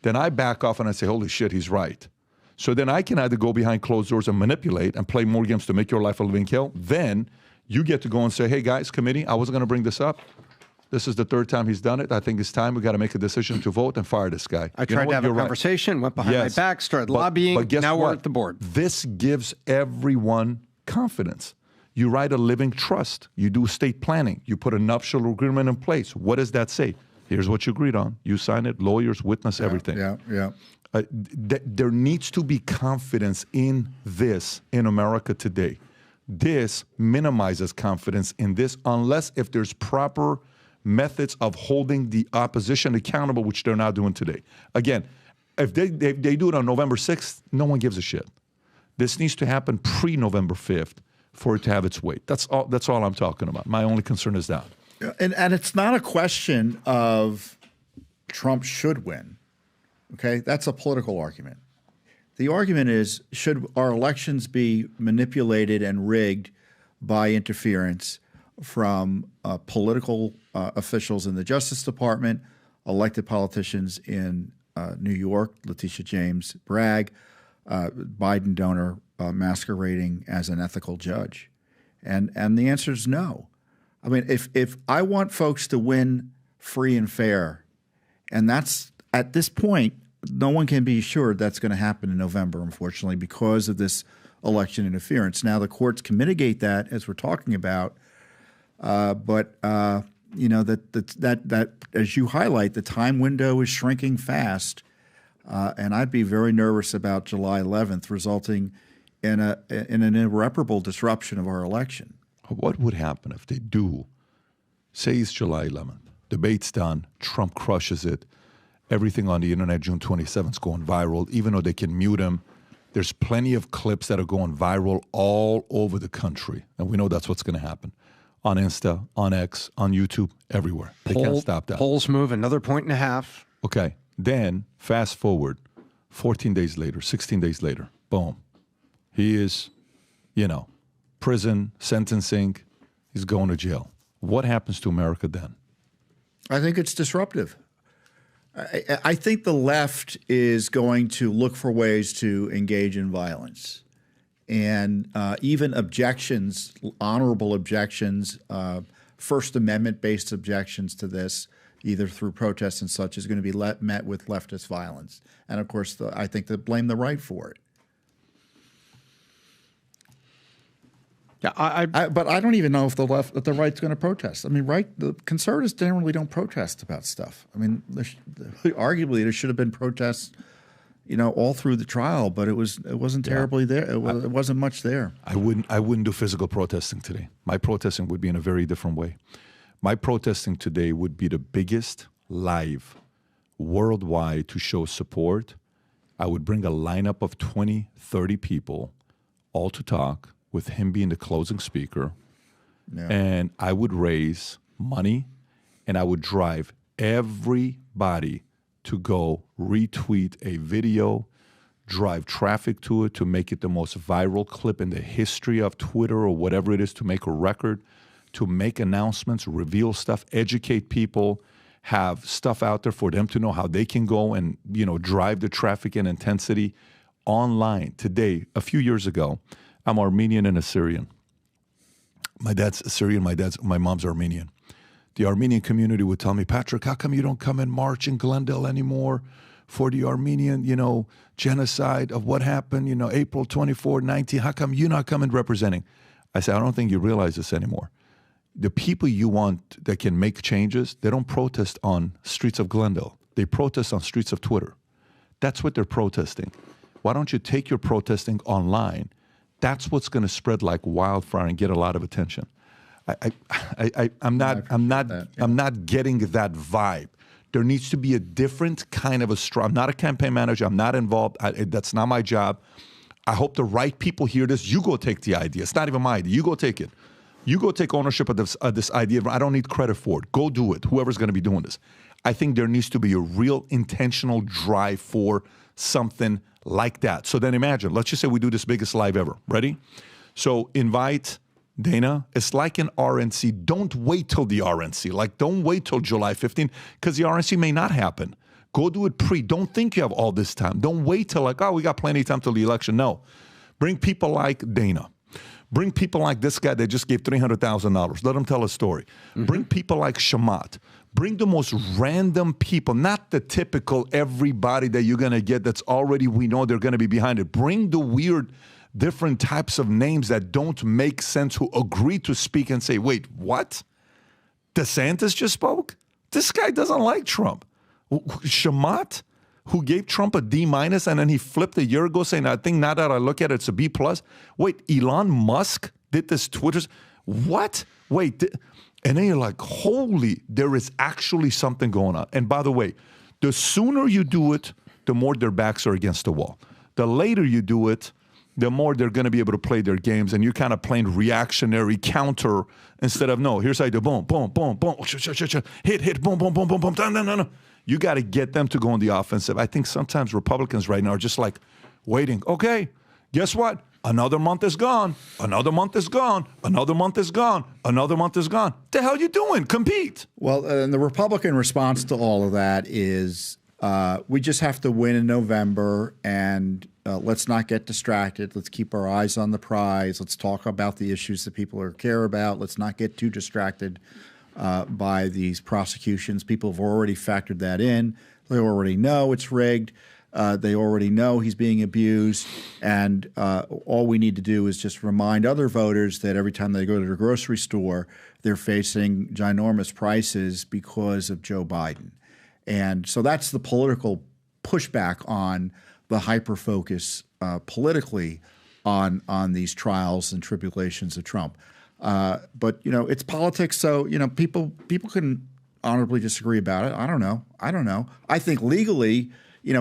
Then I back off and I say, holy shit, he's right. So then I can either go behind closed doors and manipulate and play more games to make your life a living hell. Then you get to go and say, hey, guys, committee, I wasn't going to bring this up. This is the third time he's done it. I think it's time we got to make a decision to vote and fire this guy. I tried to have a conversation, went behind my back, started lobbying. But guess now what? We're at the board. This gives everyone confidence. You write a living trust. You do estate planning. You put a nuptial agreement in place. What does that say? Here's what you agreed on. You sign it. Lawyers witness everything. There needs to be confidence in this in America today. This minimizes confidence in this unless if there's proper methods of holding the opposition accountable, which they're not doing today. Again, if they do it on November 6th, no one gives a shit. This needs to happen pre-November 5th for it to have its weight. That's all I'm talking about. My only concern is that. And it's not a question of Trump should win. Okay, that's a political argument. The argument is, should our elections be manipulated and rigged by interference from political officials in the Justice Department, elected politicians in New York, Letitia James Bragg, Biden donor masquerading as an ethical judge? And the answer is no. I mean, if I want folks to win free and fair, and that's at this point, no one can be assured that's going to happen in November, unfortunately, because of this election interference. Now, the courts can mitigate that, as we're talking about, but you know that as you highlight, the time window is shrinking fast, and I'd be very nervous about July 11th, resulting in an irreparable disruption of our election. What would happen if they do? Say it's July 11th, debate's done, Trump crushes it. Everything on the internet, June 27th, is going viral, even though they can mute him. There's plenty of clips that are going viral all over the country. And we know that's what's going to happen. On Insta, on X, on YouTube, everywhere. They can't stop that. Polls move another 1.5 points. Okay. Then, fast forward, 14 days later, 16 days later, boom. He is, prison, sentencing. He's going to jail. What happens to America then? I think it's disruptive. I think the left is going to look for ways to engage in violence. And even objections, honorable objections, First Amendment-based objections to this, either through protests and such, is going to be met with leftist violence. And, of course, I think they blame the right for it. Yeah, but I don't even know if the right's going to protest. I mean, the conservatives generally don't protest about stuff. I mean, arguably there should have been protests, all through the trial, but it wasn't terribly there. It wasn't much there. I wouldn't do physical protesting today. My protesting would be in a very different way. My protesting today would be the biggest live worldwide to show support. I would bring a lineup of 20, 30 people all to talk, with him being the closing speaker. Yeah. And I would raise money, and I would drive everybody to go retweet a video, drive traffic to it to make it the most viral clip in the history of Twitter or whatever it is, to make a record, to make announcements, reveal stuff, educate people, have stuff out there for them to know how they can go and, drive the traffic and intensity online. Today, a few years ago, I'm Armenian and Assyrian. My dad's Assyrian, my mom's Armenian. The Armenian community would tell me, Patrick, how come you don't come and march in Glendale anymore for the Armenian, genocide of what happened, April 24, 19, how come you're not coming representing? I said, I don't think you realize this anymore. The people you want that can make changes, they don't protest on streets of Glendale. They protest on streets of Twitter. That's what they're protesting. Why don't you take your protesting online? That's what's going to spread like wildfire and get a lot of attention. I'm not getting that vibe. There needs to be a different kind of I'm not a campaign manager. I'm not involved. That's not my job. I hope the right people hear this. You go take the idea. It's not even my idea. You go take it. You go take ownership of this idea. I don't need credit for it. Go do it. Whoever's going to be doing this. I think there needs to be a real intentional drive for something like that. So then imagine, let's just say we do this biggest live ever. Ready? So invite Dana. It's like an RNC. Don't wait till the RNC. Don't wait till July 15th, because the RNC may not happen. Go do it pre. Don't think you have all this time. Don't wait till we got plenty of time till the election. No. Bring people like Dana. Bring people like this guy that just gave $300,000. Let him tell a story. Mm-hmm. Bring people like Shamat. Bring the most random people, not the typical everybody that you're going to get that's already, we know they're going to be behind it. Bring the weird, different types of names that don't make sense, who agree to speak and say, wait, what? DeSantis just spoke? This guy doesn't like Trump. Shamat, who gave Trump a D- and then he flipped a year ago saying, I think now that I look at it, it's a B+. Wait, Elon Musk did this Twitter. What? Wait, and then you're like, holy, there is actually something going on. And by the way, the sooner you do it, the more their backs are against the wall. The later you do it, the more they're going to be able to play their games, and you're kind of playing reactionary counter instead of, no, here's how you do, boom, boom, boom, boom, hit, boom, boom, boom, boom, boom, no. You got to get them to go on the offensive. I think sometimes Republicans right now are just like waiting. Okay, guess what? Another month is gone. Another month is gone. Another month is gone. Another month is gone. What the hell you doing? Compete. Well, and the Republican response to all of that is we just have to win in November, and let's not get distracted. Let's keep our eyes on the prize. Let's talk about the issues that people care about. Let's not get too distracted by these prosecutions. People have already factored that in. They already know it's rigged. They already know he's being abused. And all we need to do is just remind other voters that every time they go to the grocery store, they're facing ginormous prices because of Joe Biden. And so that's the political pushback on the hyper-focus politically on these trials and tribulations of Trump. But, it's politics, so, people can honorably disagree about it. I don't know. I think legally,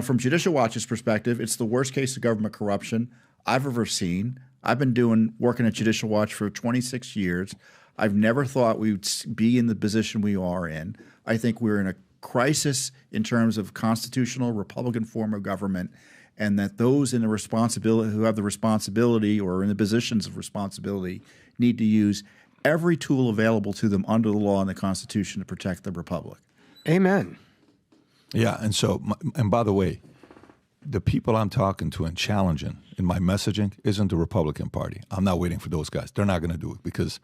from Judicial Watch's perspective, it's the worst case of government corruption I've ever seen. I've been working at Judicial Watch for 26 years. I've never thought we would be in the position we are in. I think we're in a crisis in terms of constitutional Republican form of government, and that those in the responsibility, who have the responsibility or are in the positions of responsibility, need to use every tool available to them under the law and the Constitution to protect the republic. Amen. Yeah, and by the way, the people I'm talking to and challenging in my messaging isn't the Republican Party. I'm not waiting for those guys. They're not going to do it because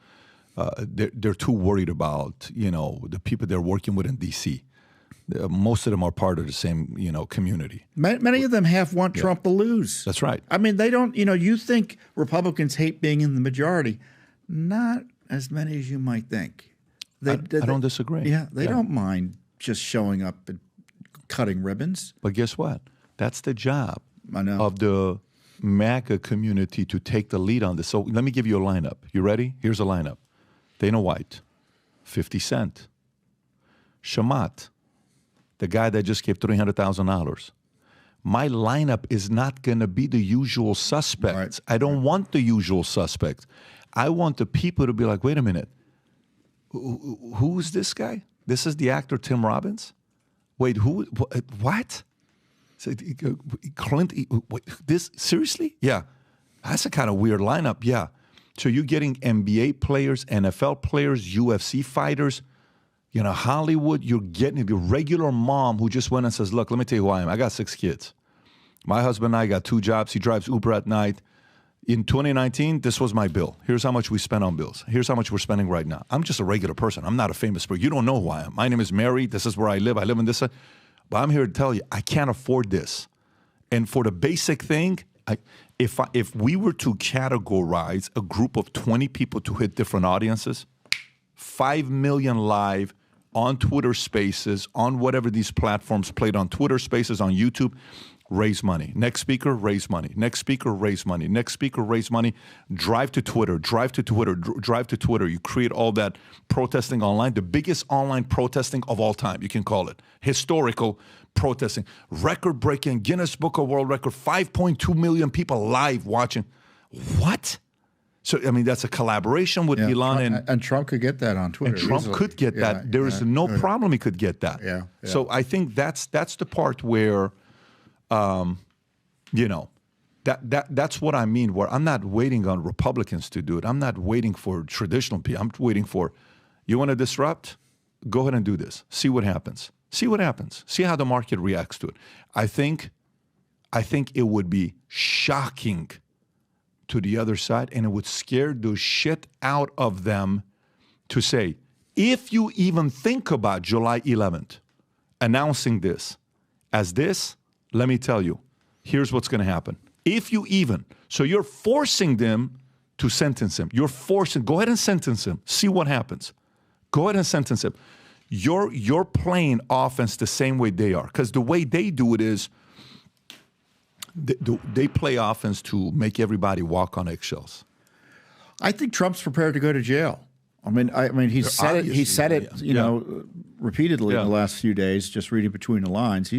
they're too worried about, the people they're working with in D.C. Most of them are part of the same, community. Many of them want Trump to lose. That's right. I mean, they don't, you think Republicans hate being in the majority. Not as many as you might think. I don't disagree. Yeah, they don't mind just showing up and cutting ribbons. But guess what? That's the job I know. of the MAGA community to take the lead on this. So let me give you a lineup. You ready? Here's a lineup. Dana White, 50 Cent, Shamat, the guy that just gave $300,000. My lineup is not going to be the usual suspects. Right. I don't want the usual suspects. I want the people to be like, wait a minute, who's this guy? This is the actor Tim Robbins? Wait, who? What? Clint? This seriously? Yeah, that's a kind of weird lineup. Yeah, so you're getting NBA players, NFL players, UFC fighters. You know, Hollywood. You're getting the regular mom who just went and says, "Look, let me tell you who I am. I got 6 kids. My husband and I got 2 jobs. He drives Uber at night. In 2019, this was my bill. Here's how much we spent on bills. Here's how much we're spending right now. I'm just a regular person. I'm not a famous person. You don't know who I am. My name is Mary. This is where I live. I live in this. But I'm here to tell you, I can't afford this. And for the basic thing, if we were to categorize a group of 20 people to hit different audiences, 5 million live on Twitter Spaces, on whatever these platforms played on Twitter Spaces, on YouTube, raise money. Next speaker, raise money. Next speaker, raise money. Next speaker, raise money. Drive to Twitter, drive to Twitter, drive to Twitter. You create all that protesting online, the biggest online protesting of all time, you can call it. Historical protesting. Record-breaking, Guinness Book of World Record, 5.2 million people live watching. What? So, I mean, that's a collaboration with Elon. And Trump could get that on Twitter. And Trump could get that. There is no problem he could get that. Yeah. So I think that's the part where... you know, that's what I mean, where I'm not waiting on Republicans to do it. I'm not waiting for traditional people. I'm waiting for, you want to disrupt? Go ahead and do this. See what happens. See what happens. See how the market reacts to it. I think it would be shocking to the other side, and it would scare the shit out of them to say, if you even think about July 11th, announcing this as this, let me tell you, here's what's going to happen. If you even, so you're forcing them to sentence him. You're forcing, go ahead and sentence him. See what happens. Go ahead and sentence him. You're playing offense the same way they are. Because the way they do it is, they play offense to make everybody walk on eggshells. I think Trump's prepared to go to jail. I mean, he said it. He said it, you know, repeatedly in the last few days. Just reading between the lines,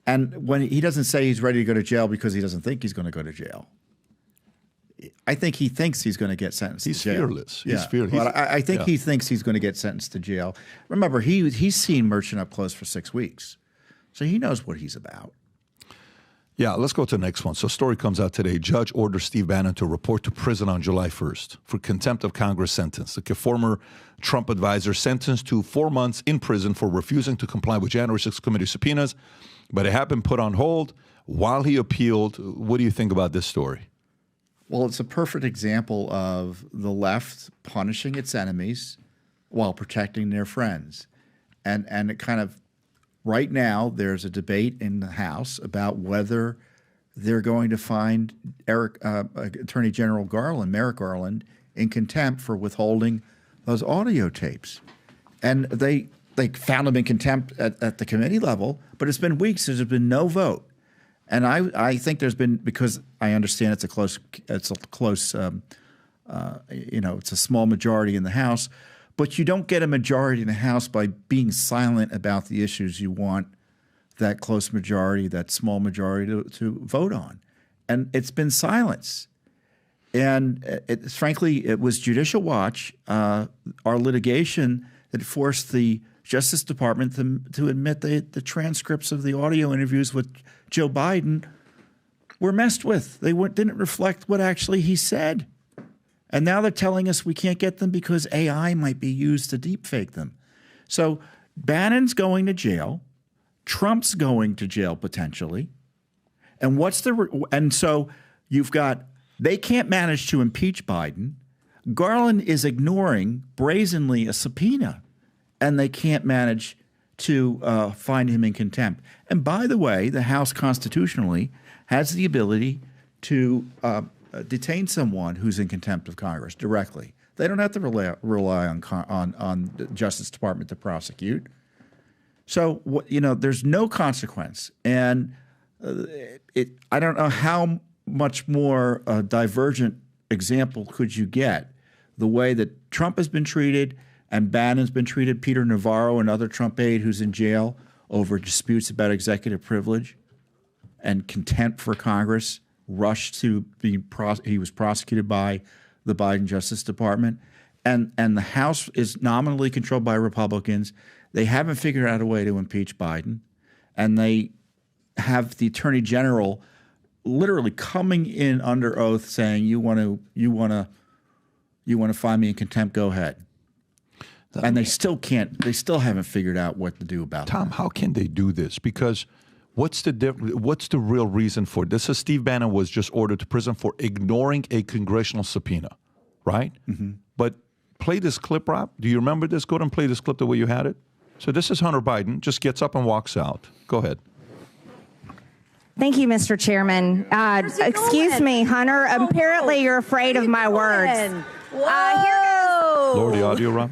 and when he doesn't say he's ready to go to jail because he doesn't think he's going to go to jail. I think he thinks he's going to get sentenced to jail. Fearless. He's fearless. But I think he thinks he's going to get sentenced to jail. Remember, he's seen Merchant up close for 6 weeks, so he knows what he's about. Yeah, let's go to the next one. So, story comes out today. Judge orders Steve Bannon to report to prison on July 1st for contempt of Congress sentence. The former Trump advisor sentenced to 4 months in prison for refusing to comply with January 6th committee subpoenas, but it had been put on hold while he appealed. What do you think about this story? Well, it's a perfect example of the left punishing its enemies while protecting their friends. And it kind of, right now, there's a debate in the House about whether they're going to find Attorney General Merrick Garland, in contempt for withholding those audio tapes. And they found him in contempt at the committee level, but it's been weeks. There's been no vote. And I think there's been, because I understand it's a close, it's a small majority in the House, but you don't get a majority in the House by being silent about the issues you want that close majority, that small majority to vote on. And it's been silence. And frankly, it was Judicial Watch, our litigation, that forced the Justice Department to admit the transcripts of the audio interviews with Joe Biden were messed with. They didn't reflect what actually he said. And now they're telling us we can't get them because AI might be used to deepfake them. So Bannon's going to jail. Trump's going to jail potentially. And so you've got, they can't manage to impeach Biden. Garland is ignoring brazenly a subpoena, and they can't manage to find him in contempt. And by the way, the House constitutionally has the ability to detain someone who's in contempt of Congress directly. They don't have to rely on the Justice Department to prosecute. So there's no consequence, and I don't know how much more divergent example could you get. The way that Trump has been treated and Bannon's been treated, Peter Navarro, another Trump aide who's in jail over disputes about executive privilege and contempt for Congress, rushed to be he was prosecuted by the Biden Justice Department, and the House is nominally controlled by Republicans. They haven't figured out a way to impeach Biden, and they have the Attorney General literally coming in under oath saying, "You want to find me in contempt? Go ahead." And they still can't. They still haven't figured out what to do about it. Tom, how can they do this? Because what's the real reason for this? So Steve Bannon was just ordered to prison for ignoring a congressional subpoena, right? Mm-hmm. But play this clip, Rob. Do you remember this? Go ahead and play this clip the way you had it. So this is Hunter Biden, just gets up and walks out. Go ahead. Thank you, Mr. Chairman. Excuse me, Hunter. Apparently you're afraid of my words. Lower the audio, Rob.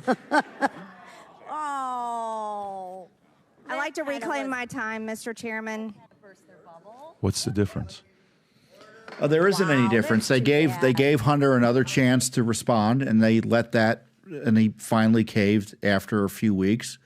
I'd like to reclaim my time, Mr. Chairman. What's the difference? There isn't any difference. They gave Hunter another chance to respond, and they let that, and he finally caved after a few weeks.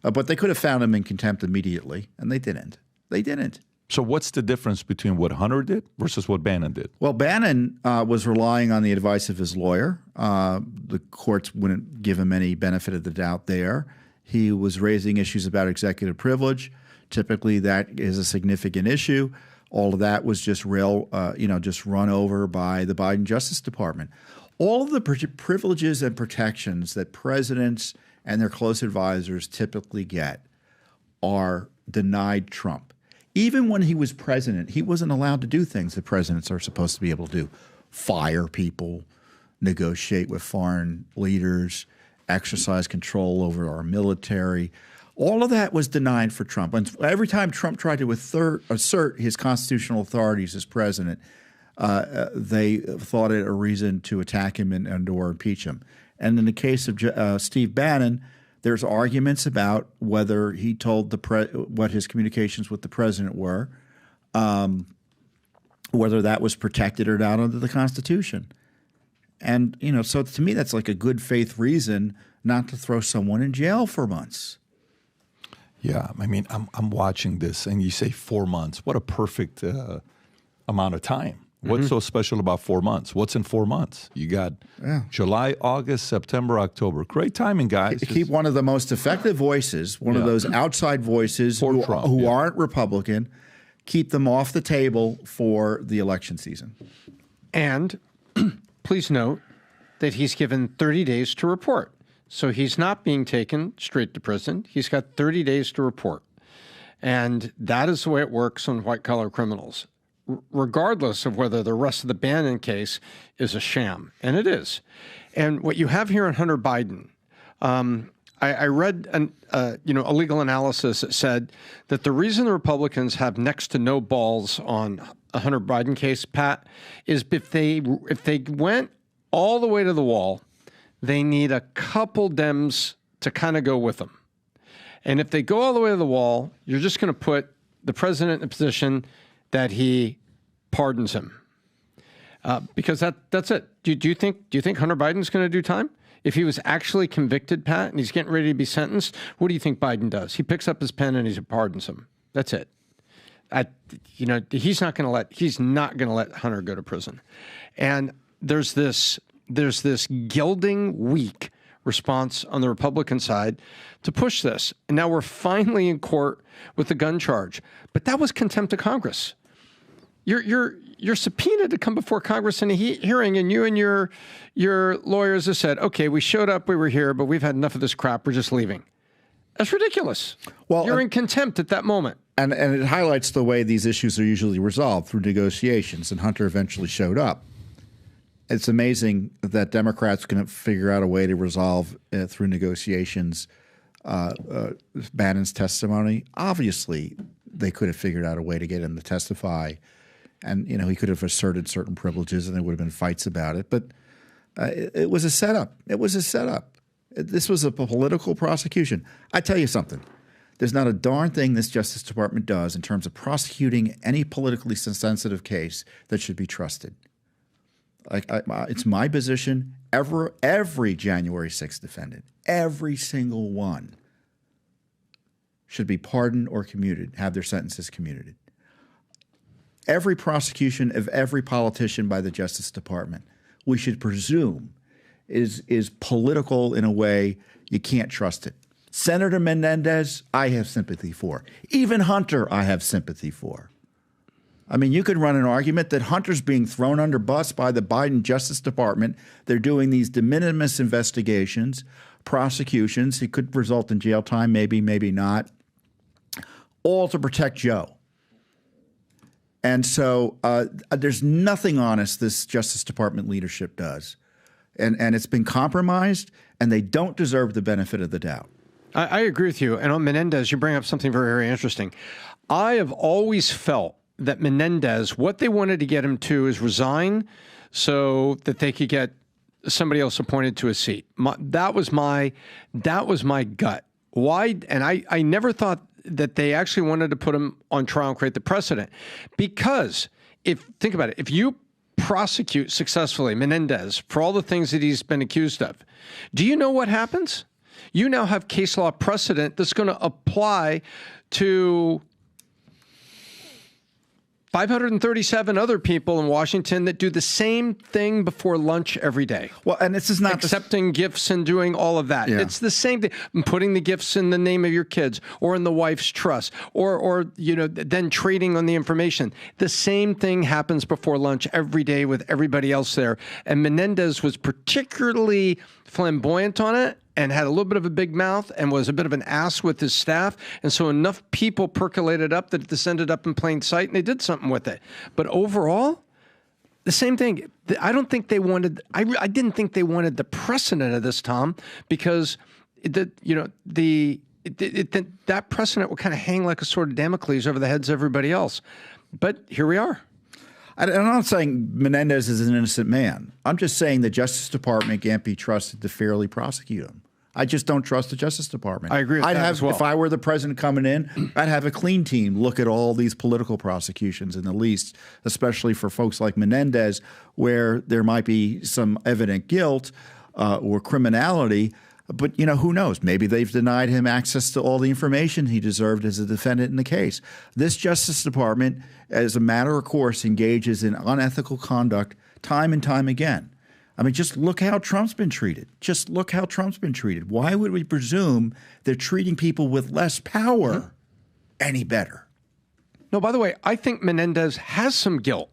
But they could have found him in contempt immediately, and they didn't. They didn't. So what's the difference between what Hunter did versus what Bannon did? Well, Bannon was relying on the advice of his lawyer. The courts wouldn't give him any benefit of the doubt there. He was raising issues about executive privilege. Typically, that is a significant issue. All of that was just run over by the Biden Justice Department. All of the privileges and protections that presidents and their close advisors typically get are denied Trump. Even when he was president, he wasn't allowed to do things that presidents are supposed to be able to do: fire people, negotiate with foreign leaders, exercise control over our military. All of that was denied for Trump. And every time Trump tried to assert his constitutional authorities as president, they thought it a reason to attack him and or impeach him. And in the case of Steve Bannon, there's arguments about whether he told what his communications with the president were, whether that was protected or not under the Constitution. And, so to me, that's like a good faith reason not to throw someone in jail for months. Yeah, I mean, I'm watching this, and you say 4 months. What a perfect amount of time. What's so special about 4 months? What's in 4 months? You got July, August, September, October. Great timing, guys. Keep one of the most effective voices, one of those outside voices who aren't Republican, keep them off the table for the election season. And please note that he's given 30 days to report. So he's not being taken straight to prison. He's got 30 days to report. And that is the way it works on white-collar criminals, regardless of whether the rest of the Bannon case is a sham. And it is. And what you have here in Hunter Biden, I read a legal analysis that said that the reason the Republicans have next to no balls on a Hunter Biden case, Pat, is if they went all the way to the wall, they need a couple Dems to kind of go with them. And if they go all the way to the wall, you're just going to put the president in a position that he pardons him. Because that's it. Do you think Hunter Biden's going to do time? If he was actually convicted, Pat, and he's getting ready to be sentenced, what do you think Biden does? He picks up his pen and he pardons him. That's it. He's not going to let Hunter go to prison. And there's this gelding weak response on the Republican side to push this. And now we're finally in court with the gun charge. But that was contempt of Congress. You're subpoenaed to come before Congress in a hearing, and you and your lawyers have said, okay, we showed up, we were here, but we've had enough of this crap, we're just leaving. That's ridiculous. Well, you're in contempt at that moment. And it highlights the way these issues are usually resolved through negotiations, and Hunter eventually showed up. It's amazing that Democrats can figure out a way to resolve through negotiations Bannon's testimony. Obviously, they could have figured out a way to get him to testify And, he could have asserted certain privileges and there would have been fights about it. But it was a setup. It was a setup. This was a political prosecution. I tell you something. There's not a darn thing this Justice Department does in terms of prosecuting any politically sensitive case that should be trusted. It's my position. Every January 6th defendant, every single one, should be pardoned or commuted, have their sentences commuted. Every prosecution of every politician by the Justice Department, we should presume is political in a way you can't trust it. Senator Menendez, I have sympathy for. Even Hunter, I have sympathy for. I mean, you could run an argument that Hunter's being thrown under bus by the Biden Justice Department. They're doing these de minimis investigations, prosecutions. He could result in jail time, maybe, maybe not, all to protect Joe. And so there's nothing honest this Justice Department leadership does. And it's been compromised, and they don't deserve the benefit of the doubt. I agree with you. And on Menendez, you bring up something very, very interesting. I have always felt that Menendez, what they wanted to get him to is resign so that they could get somebody else appointed to a seat. That was my gut. Why? And I never thought that they actually wanted to put him on trial and create the precedent. Because think about it, if you prosecute successfully Menendez for all the things that he's been accused of, do you know what happens? You now have case law precedent that's going to apply to 537 other people in Washington that do the same thing before lunch every day. Well, and this is not accepting gifts and doing all of that. Yeah. It's the same thing. Putting the gifts in the name of your kids or in the wife's trust or then trading on the information. The same thing happens before lunch every day with everybody else there. And Menendez was particularly flamboyant on it and had a little bit of a big mouth and was a bit of an ass with his staff. And so enough people percolated up that this ended up in plain sight and they did something with it. But overall, the same thing. I don't think they wanted, I didn't think they wanted the precedent of this, Tom, because that precedent would kind of hang like a sword of Damocles over the heads of everybody else. But here we are. I'm not saying Menendez is an innocent man. I'm just saying the Justice Department can't be trusted to fairly prosecute him. I just don't trust the Justice Department. I agree with that as well. If I were the president coming in, I'd have a clean team look at all these political prosecutions in the least, especially for folks like Menendez, where there might be some evident guilt or criminality. But, who knows? Maybe they've denied him access to all the information he deserved as a defendant in the case. This Justice Department, as a matter of course, engages in unethical conduct time and time again. I mean, just look how Trump's been treated. Just look how Trump's been treated. Why would we presume they're treating people with less power any better? No, by the way, I think Menendez has some guilt.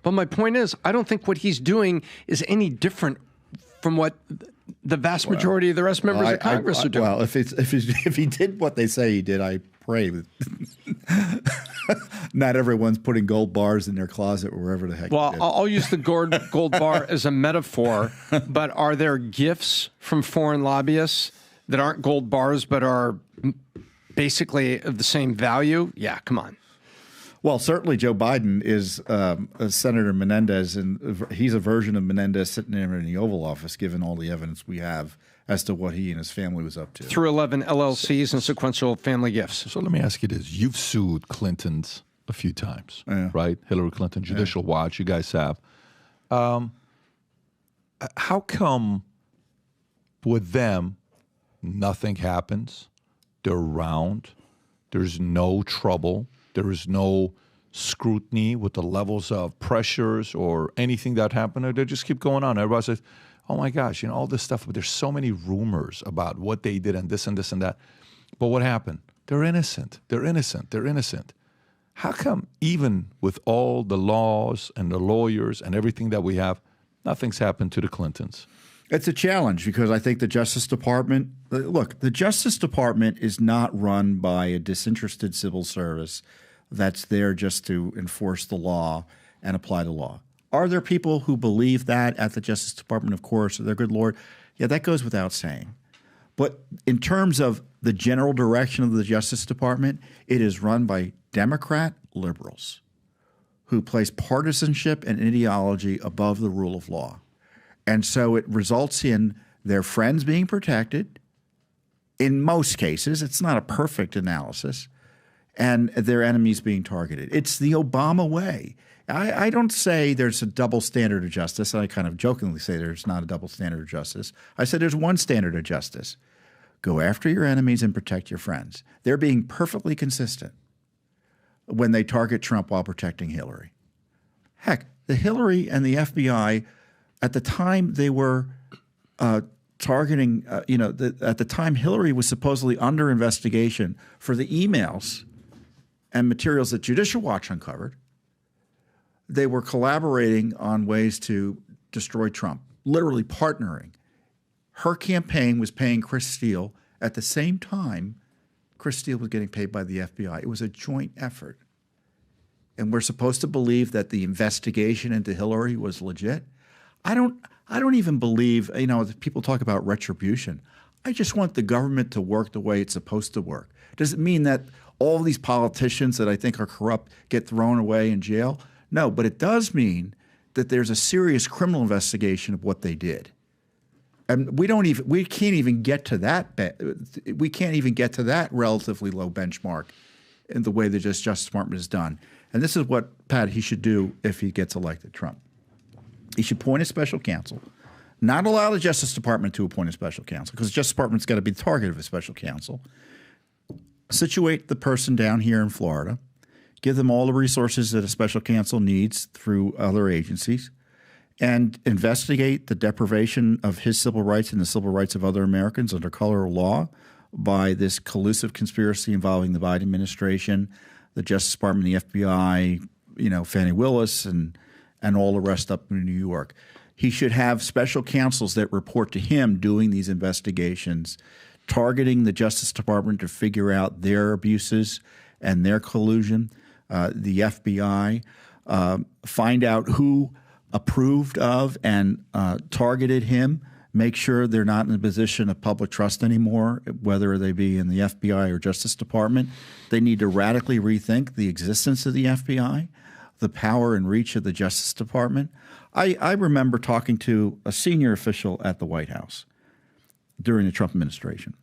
But my point is, I don't think what he's doing is any different from what the vast majority of the rest members of Congress are doing. Well, if he did what they say he did, I pray that not everyone's putting gold bars in their closet or wherever the heck. Well, I'll use the gold bar as a metaphor, but are there gifts from foreign lobbyists that aren't gold bars but are basically of the same value? Yeah, come on. Well, certainly Joe Biden is Senator Menendez, and he's a version of Menendez sitting there in the Oval Office, given all the evidence we have as to what he and his family was up to. Through 11 LLCs and sequential family gifts. So let me ask you this. You've sued Clintons a few times, right? Hillary Clinton, Judicial Watch, you guys have. How come with them nothing happens? They're around. There's no trouble. There is no scrutiny with the levels of pressures or anything that happened. They just keep going on. Everybody says, oh, my gosh, all this stuff. But there's so many rumors about what they did and this and this and that. But what happened? They're innocent. They're innocent. They're innocent. How come even with all the laws and the lawyers and everything that we have, nothing's happened to the Clintons? It's a challenge because I think the Justice Department – look, the Justice Department is not run by a disinterested civil service that's there just to enforce the law and apply the law. Are there people who believe that at the Justice Department? Of course, their good Lord. Yeah, that goes without saying. But in terms of the general direction of the Justice Department, it is run by Democrat liberals who place partisanship and ideology above the rule of law. And so it results in their friends being protected. In most cases, it's not a perfect analysis, and their enemies being targeted. It's the Obama way. I don't say there's a double standard of justice. I kind of jokingly say there's not a double standard of justice. I said there's one standard of justice. Go after your enemies and protect your friends. They're being perfectly consistent when they target Trump while protecting Hillary. Heck, the Hillary and the FBI, at the time they were targeting, at the time Hillary was supposedly under investigation for the emails and materials that Judicial Watch uncovered, they were collaborating on ways to destroy Trump, literally partnering. Her campaign was paying Chris Steele. At the same time, Chris Steele was getting paid by the FBI. It was a joint effort. And we're supposed to believe that the investigation into Hillary was legit. I don't even believe, people talk about retribution. I just want the government to work the way it's supposed to work. Does it mean that all these politicians that I think are corrupt get thrown away in jail? No, but it does mean that there's a serious criminal investigation of what they did. And we can't even get to that. We can't even get to that relatively low benchmark in the way the Justice Department is done. And this is what, Pat, he should do if he gets elected, Trump. He should appoint a special counsel, not allow the Justice Department to appoint a special counsel, because the Justice Department's got to be the target of a special counsel. Situate the person down here in Florida, give them all the resources that a special counsel needs through other agencies, and investigate the deprivation of his civil rights and the civil rights of other Americans under color of law by this collusive conspiracy involving the Biden administration, the Justice Department, the FBI, Fannie Willis, and all the rest up in New York. He should have special counsels that report to him doing these investigations, targeting the Justice Department to figure out their abuses and their collusion. The FBI, find out who approved of and targeted him, make sure they're not in a position of public trust anymore, whether they be in the FBI or Justice Department. They need to radically rethink the existence of the FBI, the power and reach of the Justice Department. I remember talking to a senior official at the White House during the Trump administration.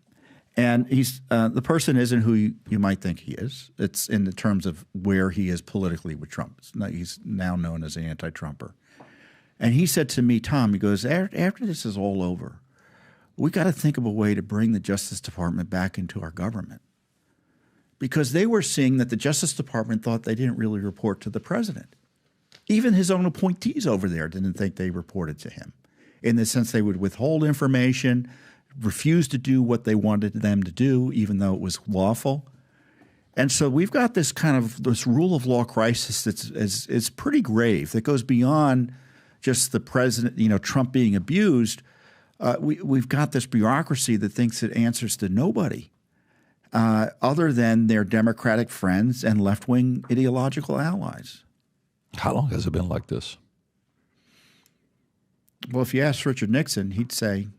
And he's the person isn't who you might think he is. It's in the terms of where he is politically with Trump. He's now known as an anti-Trumper. And he said to me, Tom, he goes, after this is all over, we got to think of a way to bring the Justice Department back into our government. Because they were seeing that the Justice Department thought they didn't really report to the president. Even his own appointees over there didn't think they reported to him, in the sense they would withhold information, refuse to do what they wanted them to do, even though it was lawful. And so we've got this kind of this rule of law crisis that's pretty grave, that goes beyond just the president, Trump being abused. We've got this bureaucracy that thinks it answers to nobody other than their Democratic friends and left-wing ideological allies. How long has it been like this? Well, if you ask Richard Nixon, he'd say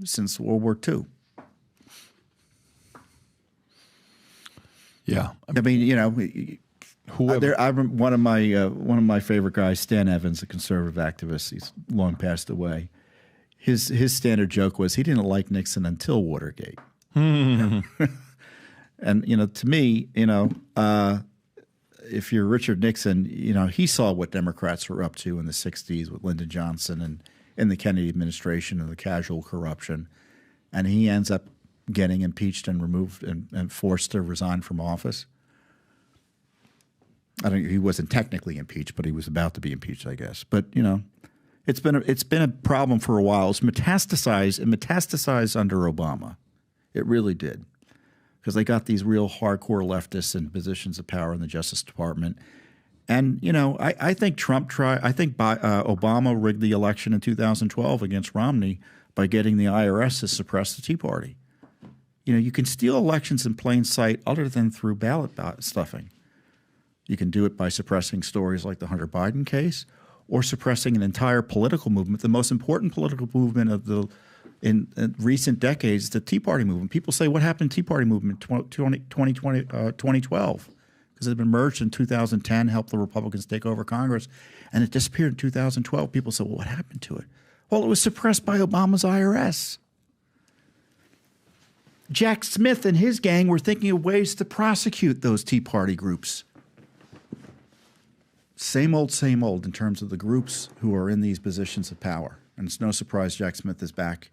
since World War II. Yeah, I mean, one of my favorite guys, Stan Evans, a conservative activist. He's long passed away. His standard joke was he didn't like Nixon until Watergate. And to me, if you're Richard Nixon, he saw what Democrats were up to in the 60s with Lyndon Johnson and in the Kennedy administration and the casual corruption. And he ends up getting impeached and removed and forced to resign from office. He wasn't technically impeached, but he was about to be impeached, I guess. But, it's been a problem for a while. It's metastasized. It metastasized under Obama. It really did. Because they got these real hardcore leftists in positions of power in the Justice Department. And, I think Obama rigged the election in 2012 against Romney by getting the IRS to suppress the Tea Party. You can steal elections in plain sight other than through ballot stuffing. You can do it by suppressing stories like the Hunter Biden case or suppressing an entire political movement, the most important political movement in recent decades, the Tea Party movement. People say, what happened to the Tea Party movement in 2012? Because because it emerged in 2010, helped the Republicans take over Congress, and it disappeared in 2012. People said, well, what happened to it? Well, it was suppressed by Obama's IRS. Jack Smith and his gang were thinking of ways to prosecute those Tea Party groups. Same old in terms of the groups who are in these positions of power. And it's no surprise Jack Smith is back.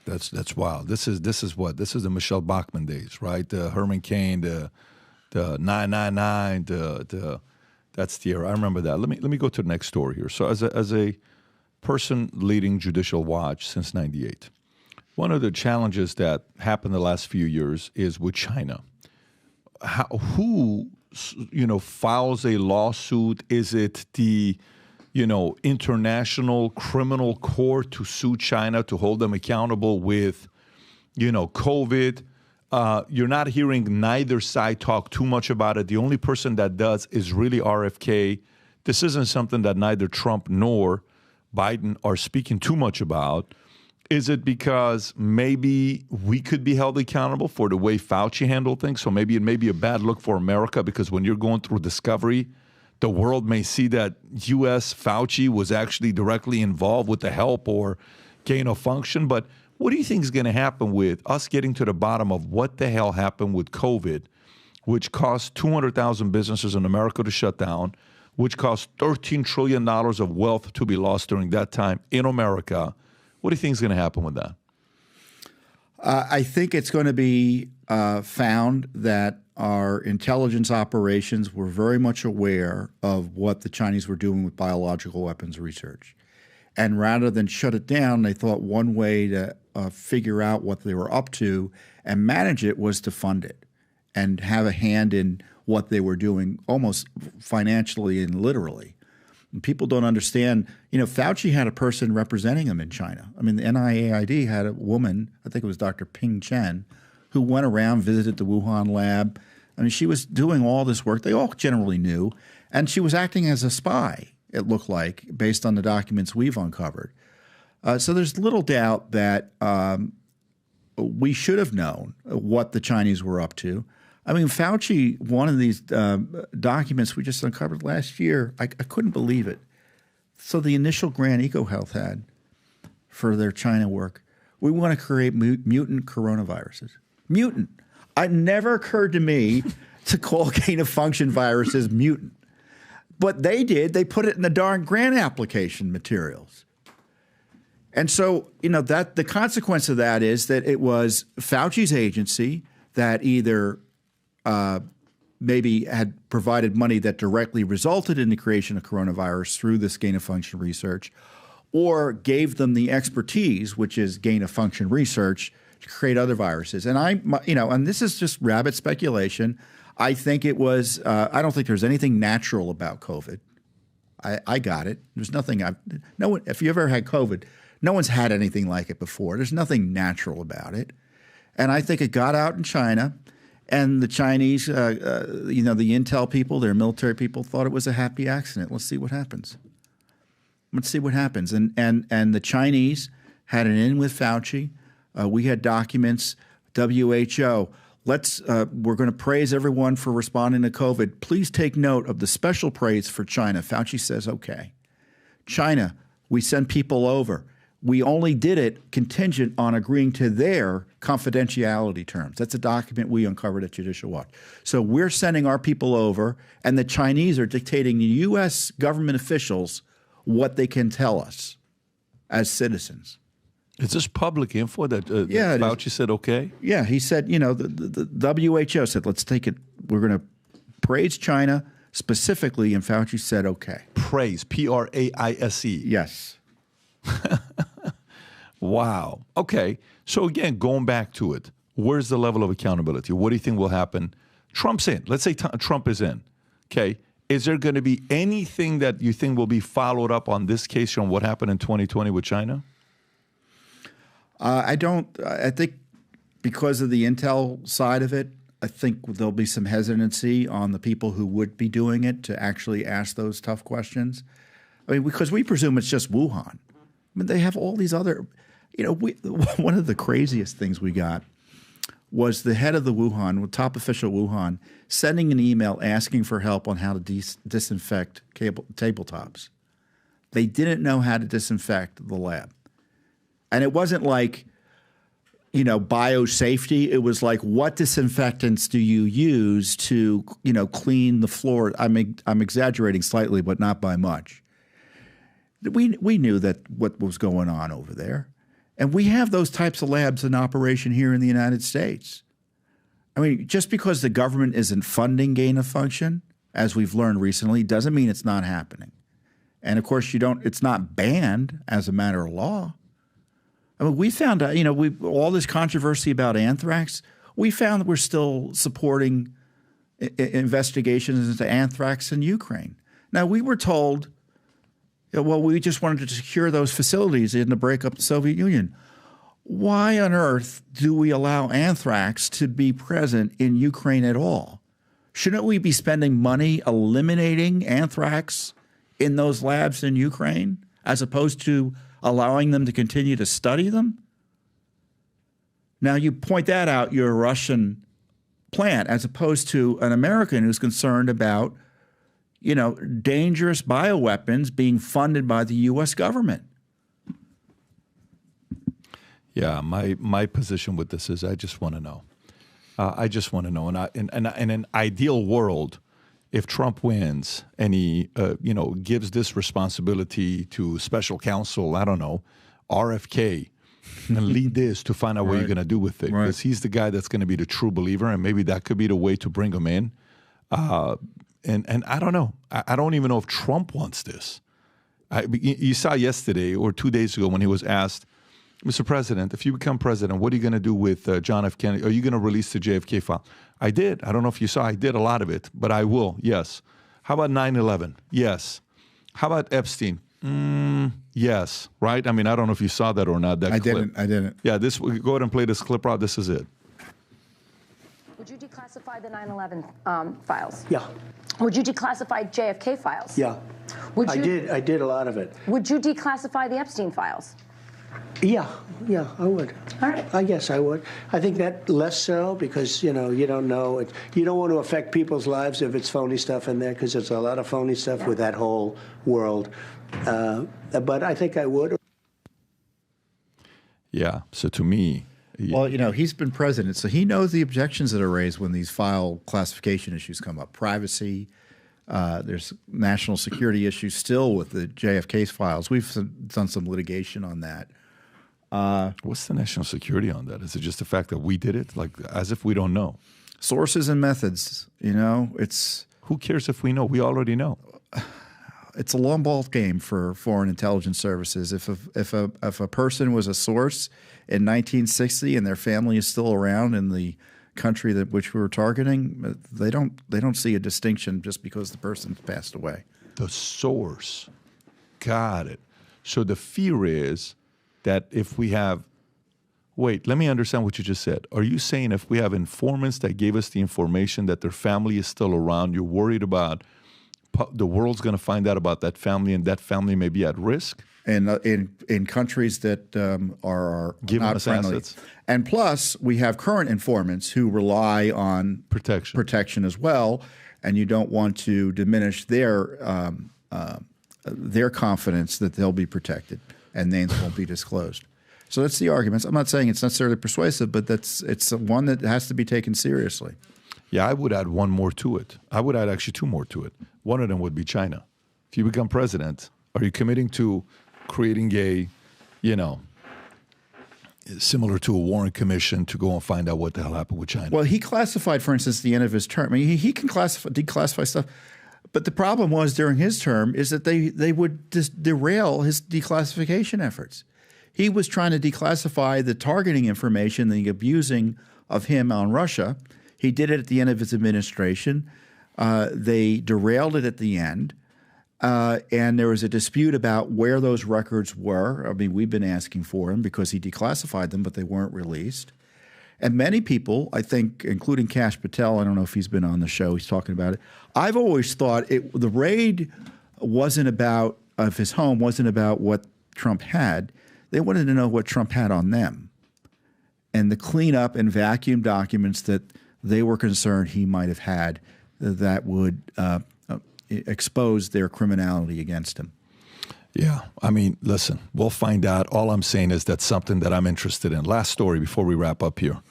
That's wild. This is the Michelle Bachmann days, right? The Herman Cain, the 999, that's the era. I remember that. Let me go to the next story here. So as a person leading Judicial Watch since '98, one of the challenges that happened the last few years is with China. Who files a lawsuit? Is it the International Criminal Court to sue China to hold them accountable with, COVID? You're not hearing neither side talk too much about it. The only person that does is really RFK. This isn't something that neither Trump nor Biden are speaking too much about. Is it because maybe we could be held accountable for the way Fauci handled things? So maybe it may be a bad look for America because when you're going through discovery, the world may see that U.S. Fauci was actually directly involved with the help or gain of function. But what do you think is going to happen with us getting to the bottom of what the hell happened with COVID, which cost 200,000 businesses in America to shut down, which cost $13 trillion of wealth to be lost during that time in America? What do you think is going to happen with that? I think it's going to be found that our intelligence operations were very much aware of what the Chinese were doing with biological weapons research. And rather than shut it down, they thought one way to figure out what they were up to and manage it was to fund it and have a hand in what they were doing almost financially and literally. And people don't understand, Fauci had a person representing him in China. I mean, the NIAID had a woman, I think it was Dr. Ping Chen, who went around, visited the Wuhan lab. I mean, she was doing all this work. They all generally knew. And she was acting as a spy, it looked like, based on the documents we've uncovered. So there's little doubt that we should have known what the Chinese were up to. I mean, Fauci, one of these documents we just uncovered last year, I couldn't believe it. So the initial grant EcoHealth had for their China work, we want to create mutant coronaviruses. Mutant. It never occurred to me to call gain-of-function viruses mutant. But they did. They put it in the darn grant application materials. And so, that the consequence of that is that it was Fauci's agency that either maybe had provided money that directly resulted in the creation of coronavirus through this gain-of-function research, or gave them the expertise, which is gain-of-function research, to create other viruses. And and this is just rabbit speculation. I think it was. I don't think there's anything natural about COVID. I got it. There's nothing. No one. If you ever had COVID, no one's had anything like it before. There's nothing natural about it. And I think it got out in China. And the Chinese, the intel people, their military people, thought it was a happy accident. Let's see what happens. Let's see what happens. And the Chinese had an in with Fauci. We had documents. WHO. We're going to praise everyone for responding to COVID. Please take note of the special praise for China. Fauci says, okay. China, we send people over. We only did it contingent on agreeing to their confidentiality terms. That's a document we uncovered at Judicial Watch. So we're sending our people over, and the Chinese are dictating to U.S. government officials what they can tell us as citizens. Is this public info that Fauci said okay? Yeah, he said, the WHO said, let's take it. We're going to praise China specifically, and Fauci said okay. Praise, praise. Yes. Wow. Okay. So again, going back to it, where's the level of accountability? What do you think will happen? Trump's in. Let's say Trump is in. Okay. Is there going to be anything that you think will be followed up on this case on what happened in 2020 with China? I don't. I think because of the intel side of it, I think there'll be some hesitancy on the people who would be doing it to actually ask those tough questions. I mean, because we presume it's just Wuhan. I mean, they have all these other, one of the craziest things we got was the head of the Wuhan, top official Wuhan, sending an email asking for help on how to disinfect tabletops. They didn't know how to disinfect the lab. And it wasn't like, biosafety. It was like, what disinfectants do you use to, clean the floor? I'm exaggerating slightly, but not by much. We knew that what was going on over there. And we have those types of labs in operation here in the United States. I mean, just because the government isn't funding gain of function, as we've learned recently, doesn't mean it's not happening. And of course, it's not banned as a matter of law. I mean, we found out, all this controversy about anthrax, we found that we're still supporting investigations into anthrax in Ukraine. Now, we were told, we just wanted to secure those facilities and to break up the Soviet Union. Why on earth do we allow anthrax to be present in Ukraine at all? Shouldn't we be spending money eliminating anthrax in those labs in Ukraine as opposed to allowing them to continue to study them? Now, you point that out, you're a Russian plant, as opposed to an American who's concerned about dangerous bioweapons being funded by the U.S. government. Yeah, my position with this is I just want to know. And in an ideal world, if Trump wins and he, gives this responsibility to special counsel, I don't know, RFK, and lead this to find out what you're going to do with it. Because he's the guy that's going to be the true believer, and maybe that could be the way to bring him in. And I don't know. I don't even know if Trump wants this. You saw yesterday or 2 days ago when he was asked, Mr. President, if you become president, what are you going to do with John F. Kennedy? Are you going to release the JFK file? I did. I don't know if you saw. I did a lot of it, but I will. Yes. How about 9/11? Yes. How about Epstein? Yes. Right? I mean, I don't know if you saw that or not. That clip. I didn't. Yeah. Go ahead and play this clip, Rob. This is it. Would you declassify the 9/11 files? Yeah. Would you declassify JFK files? Yeah. I did a lot of it. Would you declassify the Epstein files? Yeah, I would. All right. I guess I would. I think that less so because, you don't know. You don't want to affect people's lives if it's phony stuff in there because there's a lot of phony stuff with that whole world. But I think I would. Yeah. So to me... Well, he's been president, so he knows the objections that are raised when these file classification issues come up. Privacy, there's national security issues still with the JFK files. We've done some litigation on that. What's the national security on that? Is it just the fact that we did it? Like, as if we don't know. Sources and methods, it's... Who cares if we know? We already know. It's a long ball game for foreign intelligence services. If a person was a source in 1960 and their family is still around in the country which we were targeting, they don't see a distinction just because the person's passed away. The source. Got it. So the fear is that if we have... Wait, let me understand what you just said. Are you saying if we have informants that gave us the information that their family is still around, you're worried about the world's going to find out about that family and that family may be at risk? And in countries that are giving not us friendly. assets. And plus, we have current informants who rely on protection as well, and you don't want to diminish their confidence that they'll be protected and names won't be disclosed. So that's the arguments. I'm not saying it's necessarily persuasive, but it's one that has to be taken seriously. Yeah, I would add one more to it. I would add actually two more to it. One of them would be China. If you become president, are you committing to creating similar to a Warren Commission to go and find out what the hell happened with China? Well, he classified, for instance, the end of his term. I mean, he can declassify stuff. But the problem was during his term is that they would derail his declassification efforts. He was trying to declassify the targeting information, the abusing of him on Russia. He did it at the end of his administration. They derailed it at the end. And there was a dispute about where those records were. I mean, we've been asking for them because he declassified them, but they weren't released. And many people, I think, including Kash Patel, I don't know if he's been on the show, he's talking about it. I've always thought the raid of his home wasn't about what Trump had. They wanted to know what Trump had on them. and the cleanup and vacuum documents that they were concerned he might have had that would expose their criminality against him. Yeah, I mean, listen, we'll find out. All I'm saying is that's something that I'm interested in. Last story before we wrap up here.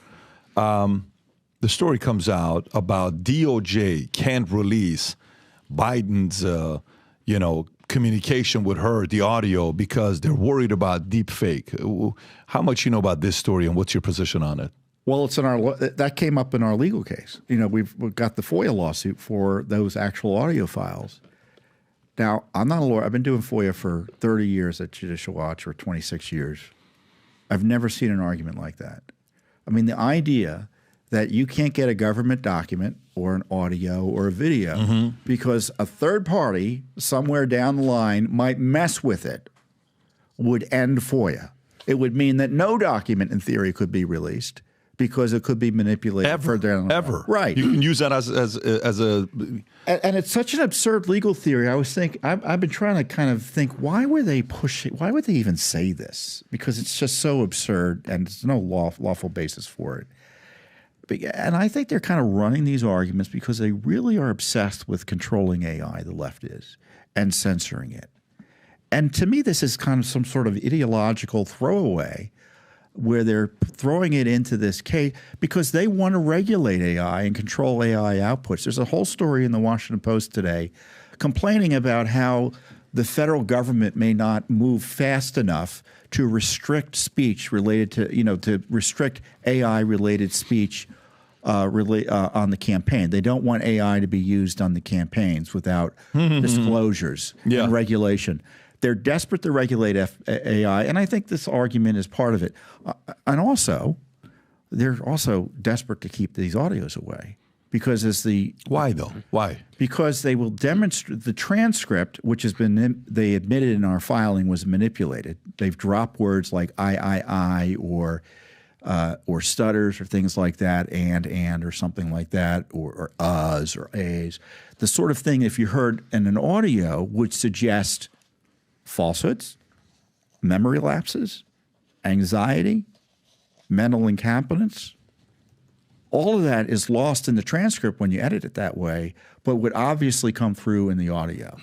The story comes out about DOJ can't release Biden's, communication with her, the audio, because they're worried about deep fake. How much you know about this story and what's your position on it? Well, it's that came up in our legal case. We've got the FOIA lawsuit for those actual audio files. Now, I'm not a lawyer. I've been doing FOIA for 30 years at Judicial Watch, or 26 years. I've never seen an argument like that. I mean, the idea that you can't get a government document or an audio or a video because a third party somewhere down the line might mess with it would end FOIA. It would mean that no document in theory could be released because it could be manipulated further down the line. Right. You can use that as a... And it's such an absurd legal theory. I've been trying to kind of think, why would they even say this? Because it's just so absurd and there's no lawful basis for it. And I think they're kind of running these arguments because they really are obsessed with controlling AI, the left is, and censoring it. And to me, this is kind of some sort of ideological throwaway where they're throwing it into this case because they want to regulate AI and control AI outputs. There's a whole story in the Washington Post today complaining about how the federal government may not move fast enough to restrict speech related to restrict AI-related speech on the campaign. They don't want AI to be used on the campaigns without disclosures and regulation. They're desperate to regulate AI, and I think this argument is part of it. And also, they're also desperate to keep these audios away because Why though? Why? Because they will demonstrate the transcript, which has been they admitted in our filing was manipulated. They've dropped words like I or stutters or things like that, and or something like that, or uhs or a's. The sort of thing, if you heard in an audio, would suggest falsehoods, memory lapses, anxiety, mental incompetence. All of that is lost in the transcript when you edit it that way, but would obviously come through in the audio.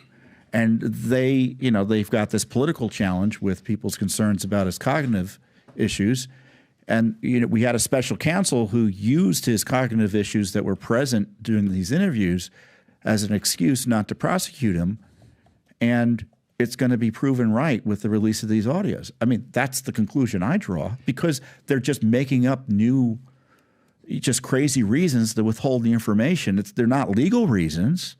And they've got this political challenge with people's concerns about his cognitive issues. And we had a special counsel who used his cognitive issues that were present during these interviews as an excuse not to prosecute him. And it's going to be proven right with the release of these audios. I mean, that's the conclusion I draw because they're just making up new, just crazy reasons to withhold the information. They're not legal reasons.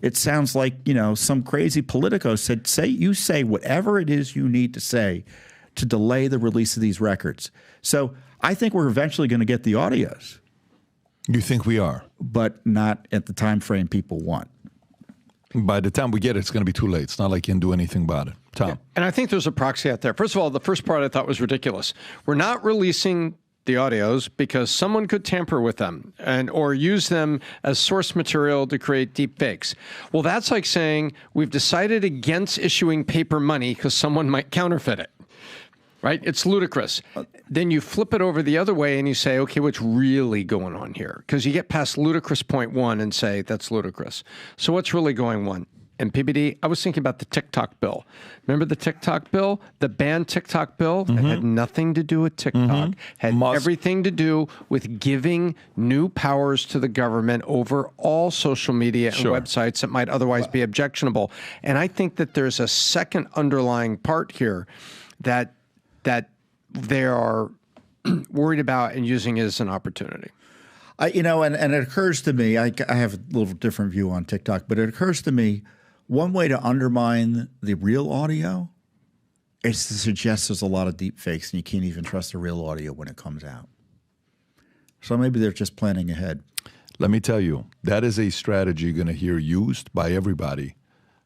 It sounds like, some crazy politico said, say whatever it is you need to say to delay the release of these records. So I think we're eventually going to get the audios. You think we are? But not at the time frame people want. By the time we get it, it's going to be too late. It's not like you can do anything about it. Tom. Yeah. And I think there's a proxy out there. First of all, the first part I thought was ridiculous. We're not releasing the audios because someone could tamper with them or use them as source material to create deep fakes. Well, that's like saying we've decided against issuing paper money because someone might counterfeit it. Right? It's ludicrous. Then you flip it over the other way and you say, okay, what's really going on here? Because you get past ludicrous point one and say, that's ludicrous. So what's really going on? And PBD, I was thinking about the TikTok bill. Remember the TikTok bill? The banned TikTok bill that had nothing to do with TikTok, had everything to do with giving new powers to the government over all social media and websites that might otherwise be objectionable. And I think that there's a second underlying part here that they are worried about and using it as an opportunity. And it occurs to me, I have a little different view on TikTok, but it occurs to me, one way to undermine the real audio is to suggest there's a lot of deep fakes and you can't even trust the real audio when it comes out. So maybe they're just planning ahead. Let me tell you, that is a strategy you're going to hear used by everybody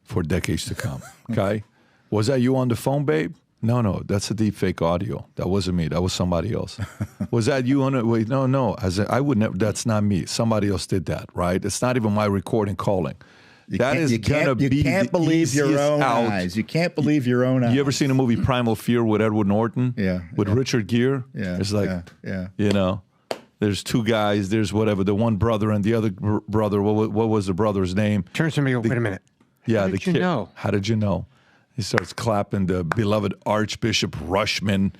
for decades to come, okay? Was that you on the phone, babe? No, that's a deep fake audio. That wasn't me. That was somebody else. Was that you on it? Wait, no. I would never. That's not me. Somebody else did that, right? It's not even my recording calling. That is gonna be You can't believe your own eyes. You can't believe your own eyes. You ever seen the movie Primal Fear with Edward Norton? Yeah. With Richard Gere? Yeah. It's like, yeah. you know, there's two guys. There's whatever, the one brother and the other brother. What was the brother's name? Turns to me, wait a minute. Yeah, How did you know? How did you know? He starts clapping the beloved Archbishop Rushman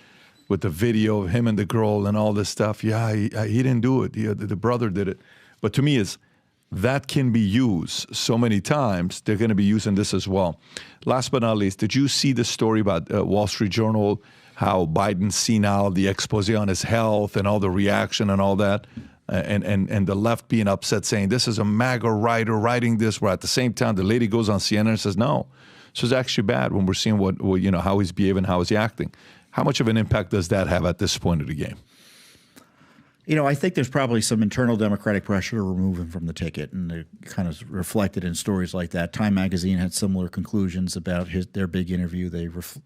with the video of him and the girl and all this stuff. Yeah, he didn't do it. The brother did it. But to me, that can be used so many times. They're going to be using this as well. Last but not least, did you see the story about Wall Street Journal, how Biden's senile, the expose on his health and all the reaction and all that, and the left being upset saying this is a MAGA writer writing this, where at the same time the lady goes on CNN and says no. So it's actually bad when we're seeing how he's behaving, how he's acting. How much of an impact does that have at this point of the game? I think there's probably some internal Democratic pressure to remove him from the ticket, and they're kind of reflected in stories like that. Time Magazine had similar conclusions about their big interview.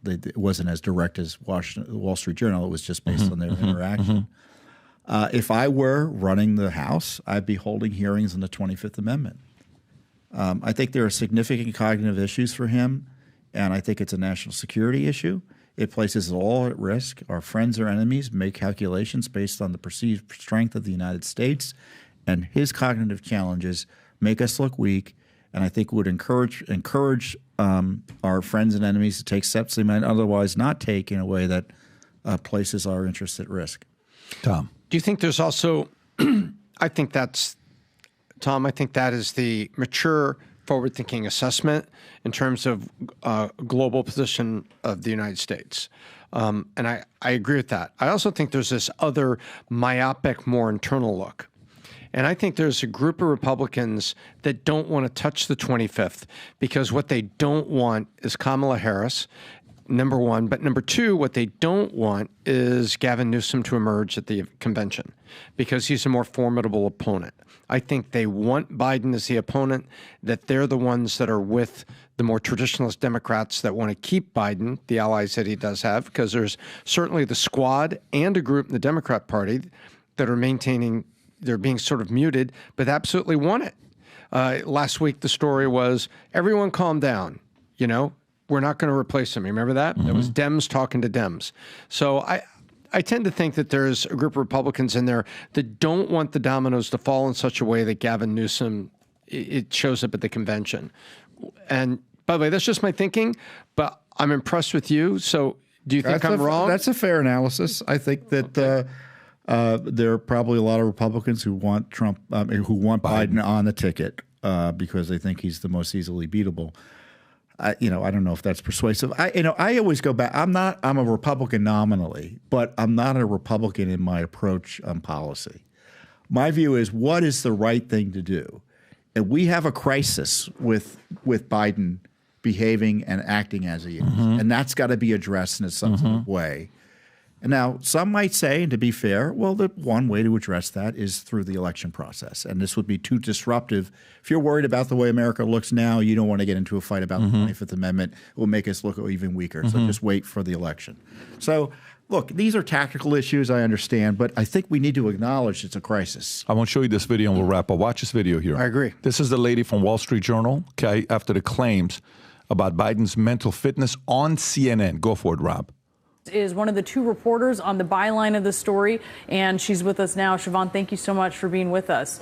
It wasn't as direct as Wall Street Journal. It was just based on their interaction. If I were running the House, I'd be holding hearings on the 25th Amendment. I think there are significant cognitive issues for him, and I think it's a national security issue. It places us all at risk. Our friends or enemies make calculations based on the perceived strength of the United States, and his cognitive challenges make us look weak, and I think would encourage our friends and enemies to take steps they might otherwise not take in a way that places our interests at risk. Tom. Do you think there's also, I think that is the mature, forward-thinking assessment in terms of global position of the United States. And I agree with that. I also think there's this other myopic, more internal look. And I think there's a group of Republicans that don't want to touch the 25th because what they don't want is Kamala Harris, number one. But number two, what they don't want is Gavin Newsom to emerge at the convention because he's a more formidable opponent. I think they want Biden as the opponent, that they're the ones that are with the more traditionalist Democrats that want to keep Biden, the allies that he does have, because there's certainly the squad and a group in the Democrat Party that are maintaining, they're being sort of muted, but absolutely want it. Last week, the story was, everyone calm down, we're not going to replace him. You remember that? It was Dems talking to Dems. So I tend to think that there's a group of Republicans in there that don't want the dominoes to fall in such a way that Gavin Newsom, it shows up at the convention. And by the way, that's just my thinking, but I'm impressed with you. So do you think I'm wrong? That's a fair analysis. I think that there are probably a lot of Republicans who want Trump, who want Biden on the ticket because they think he's the most easily beatable. I don't know if that's persuasive. I always go back. I'm a Republican nominally, but I'm not a Republican in my approach on policy. My view is, what is the right thing to do? And we have a crisis with Biden behaving and acting as he is, and that's got to be addressed in a substantive way. And now, some might say, and to be fair, well, the one way to address that is through the election process. And this would be too disruptive. If you're worried about the way America looks now, you don't want to get into a fight about the 25th Amendment. It will make us look even weaker. So just wait for the election. So, look, these are tactical issues, I understand, but I think we need to acknowledge it's a crisis. I want to show you this video and we'll wrap up. Watch this video here. I agree. This is the lady from Wall Street Journal, okay, after the claims about Biden's mental fitness on CNN. Go for it, Rob. Is one of the two reporters on the byline of the story, and she's with us now. Siobhan, thank you so much for being with us.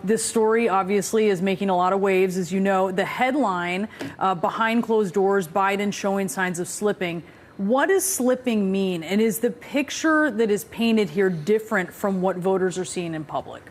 This story obviously is making a lot of waves, as you know. The headline, behind closed doors, Biden showing signs of slipping. What does slipping mean? And is the picture that is painted here different from what voters are seeing in public?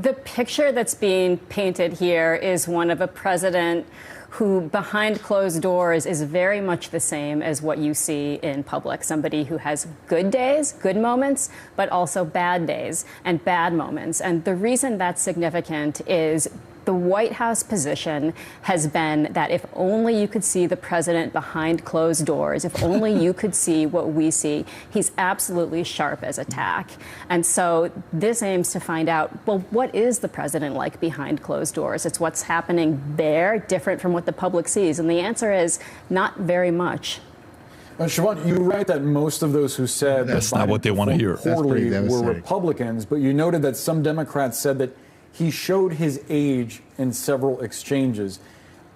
The picture that's being painted here is one of a president who, behind closed doors, is very much the same as what you see in public. Somebody who has good days, good moments, but also bad days and bad moments. And the reason that's significant is the White House position has been that if only you could see the president behind closed doors, if only you could see what we see, he's absolutely sharp as a tack. And so this aims to find out, well, what is the president like behind closed doors? It's what's happening there, different from what the public sees. And the answer is not very much. Siobhan, you write that most of those who said that's not what they want to hear. Poorly were Republicans, but you noted that some Democrats said that he showed his age in several exchanges.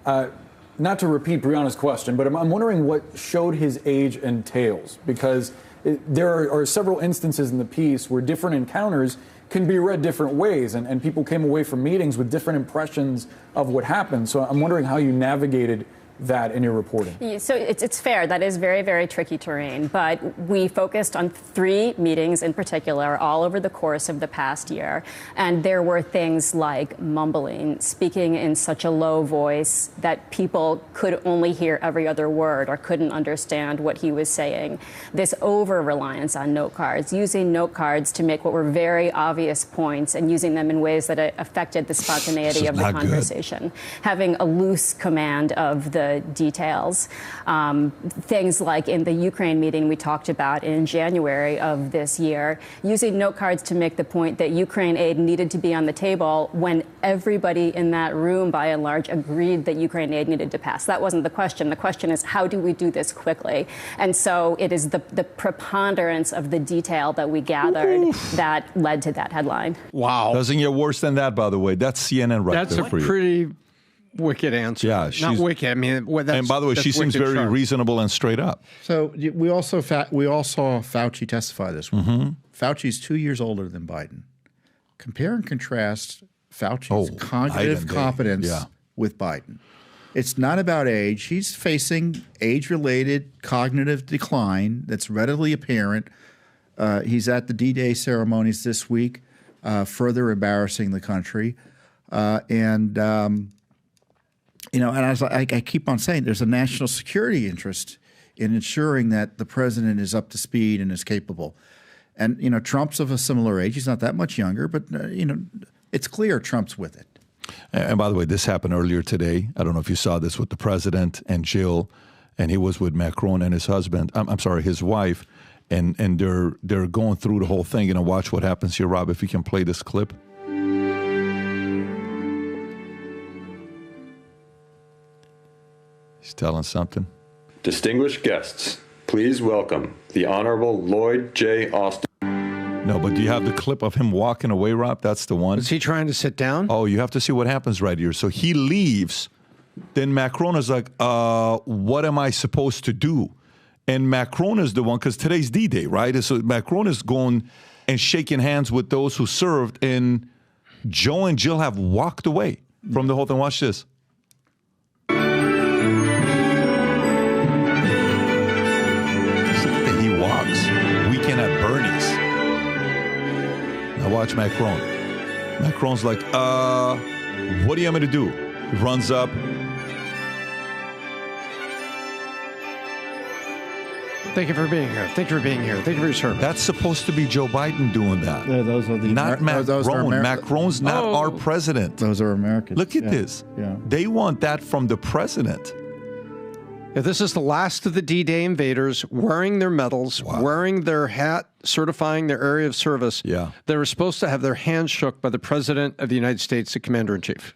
Not to repeat Brianna's question, but I'm wondering what showed his age entails, because there are several instances in the piece where different encounters can be read different ways, and people came away from meetings with different impressions of what happened. So I'm wondering how you navigated that in your reporting. So it's fair. That is very, very tricky terrain. But we focused on 3 meetings in particular all over the course of the past year. And there were things like mumbling, speaking in such a low voice that people could only hear every other word or couldn't understand what he was saying. This over-reliance on note cards, using note cards to make what were very obvious points and using them in ways that affected the spontaneity of the conversation. Having a loose command of the details. Things like in the Ukraine meeting we talked about in January of this year, using note cards to make the point that Ukraine aid needed to be on the table when everybody in that room, by and large, agreed that Ukraine aid needed to pass. That wasn't the question. The question is, how do we do this quickly? And so it is the preponderance of the detail that we gathered that led to that headline. Wow. Doesn't get worse than that, by the way. That's CNN right That's there a for you. pretty wicked answer. Yeah, not wicked. I mean, and by the way, she seems very reasonable and straight up. So we all saw Fauci testify this week. Mm-hmm. Fauci's 2 years older than Biden. Compare and contrast Fauci's cognitive competence with Biden. It's not about age. He's facing age-related cognitive decline that's readily apparent. He's at the D-Day ceremonies this week, further embarrassing the country. You know, and as I keep on saying, there's a national security interest in ensuring that the president is up to speed and is capable. And, you know, Trump's of a similar age. He's not that much younger, but, you know, it's clear Trump's with it. And by the way, this happened earlier today. I don't know if you saw this with the president and Jill, and he was with Macron and his husband. I'm sorry, his wife. And they're going through the whole thing. You know, watch what happens here, Rob, if you can play this clip. He's telling something. Distinguished guests, please welcome the Honorable Lloyd J. Austin. No, but do you have the clip of him walking away, Rob? That's the one. Is he trying to sit down? Oh, you have to see what happens right here. So he leaves. Then Macron is like, what am I supposed to do? And Macron is the one, because today's D-Day, right? So Macron is going and shaking hands with those who served, and Joe and Jill have walked away from the whole thing. Watch this. Weekend at Bernie's. Now watch Macron. Macron's like, what do you want me to do? He runs up. Thank you for being here. Thank you for being here. Thank you for your service. That's supposed to be Joe Biden doing that. Those are the not Macron. Macron's not our president. Those are Americans. Look at this. Yeah. They want that from the president. Yeah, this is the last of the D-Day invaders wearing their medals, wearing their hat, certifying their area of service. Yeah. They were supposed to have their hands shook by the President of the United States, the Commander-in-Chief,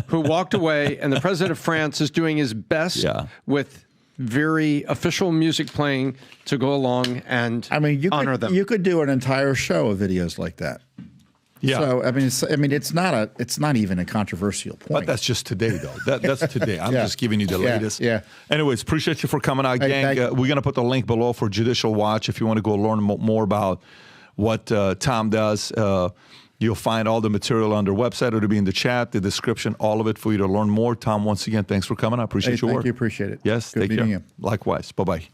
who walked away, and the President of France is doing his best with very official music playing to go along and honor them. You could do an entire show of videos like that. Yeah. So it's not even a controversial point. But that's just today, though. That's today. I'm just giving you the latest. Yeah. Anyways, appreciate you for coming out, gang. We're gonna put the link below for Judicial Watch if you want to go learn more about what Tom does. You'll find all the material on their website. It'll be in the chat, the description, all of it for you to learn more. Tom, once again, thanks for coming. I appreciate your work. Thank you. Appreciate it. Yes. Good take meeting care. you. Likewise. Bye bye.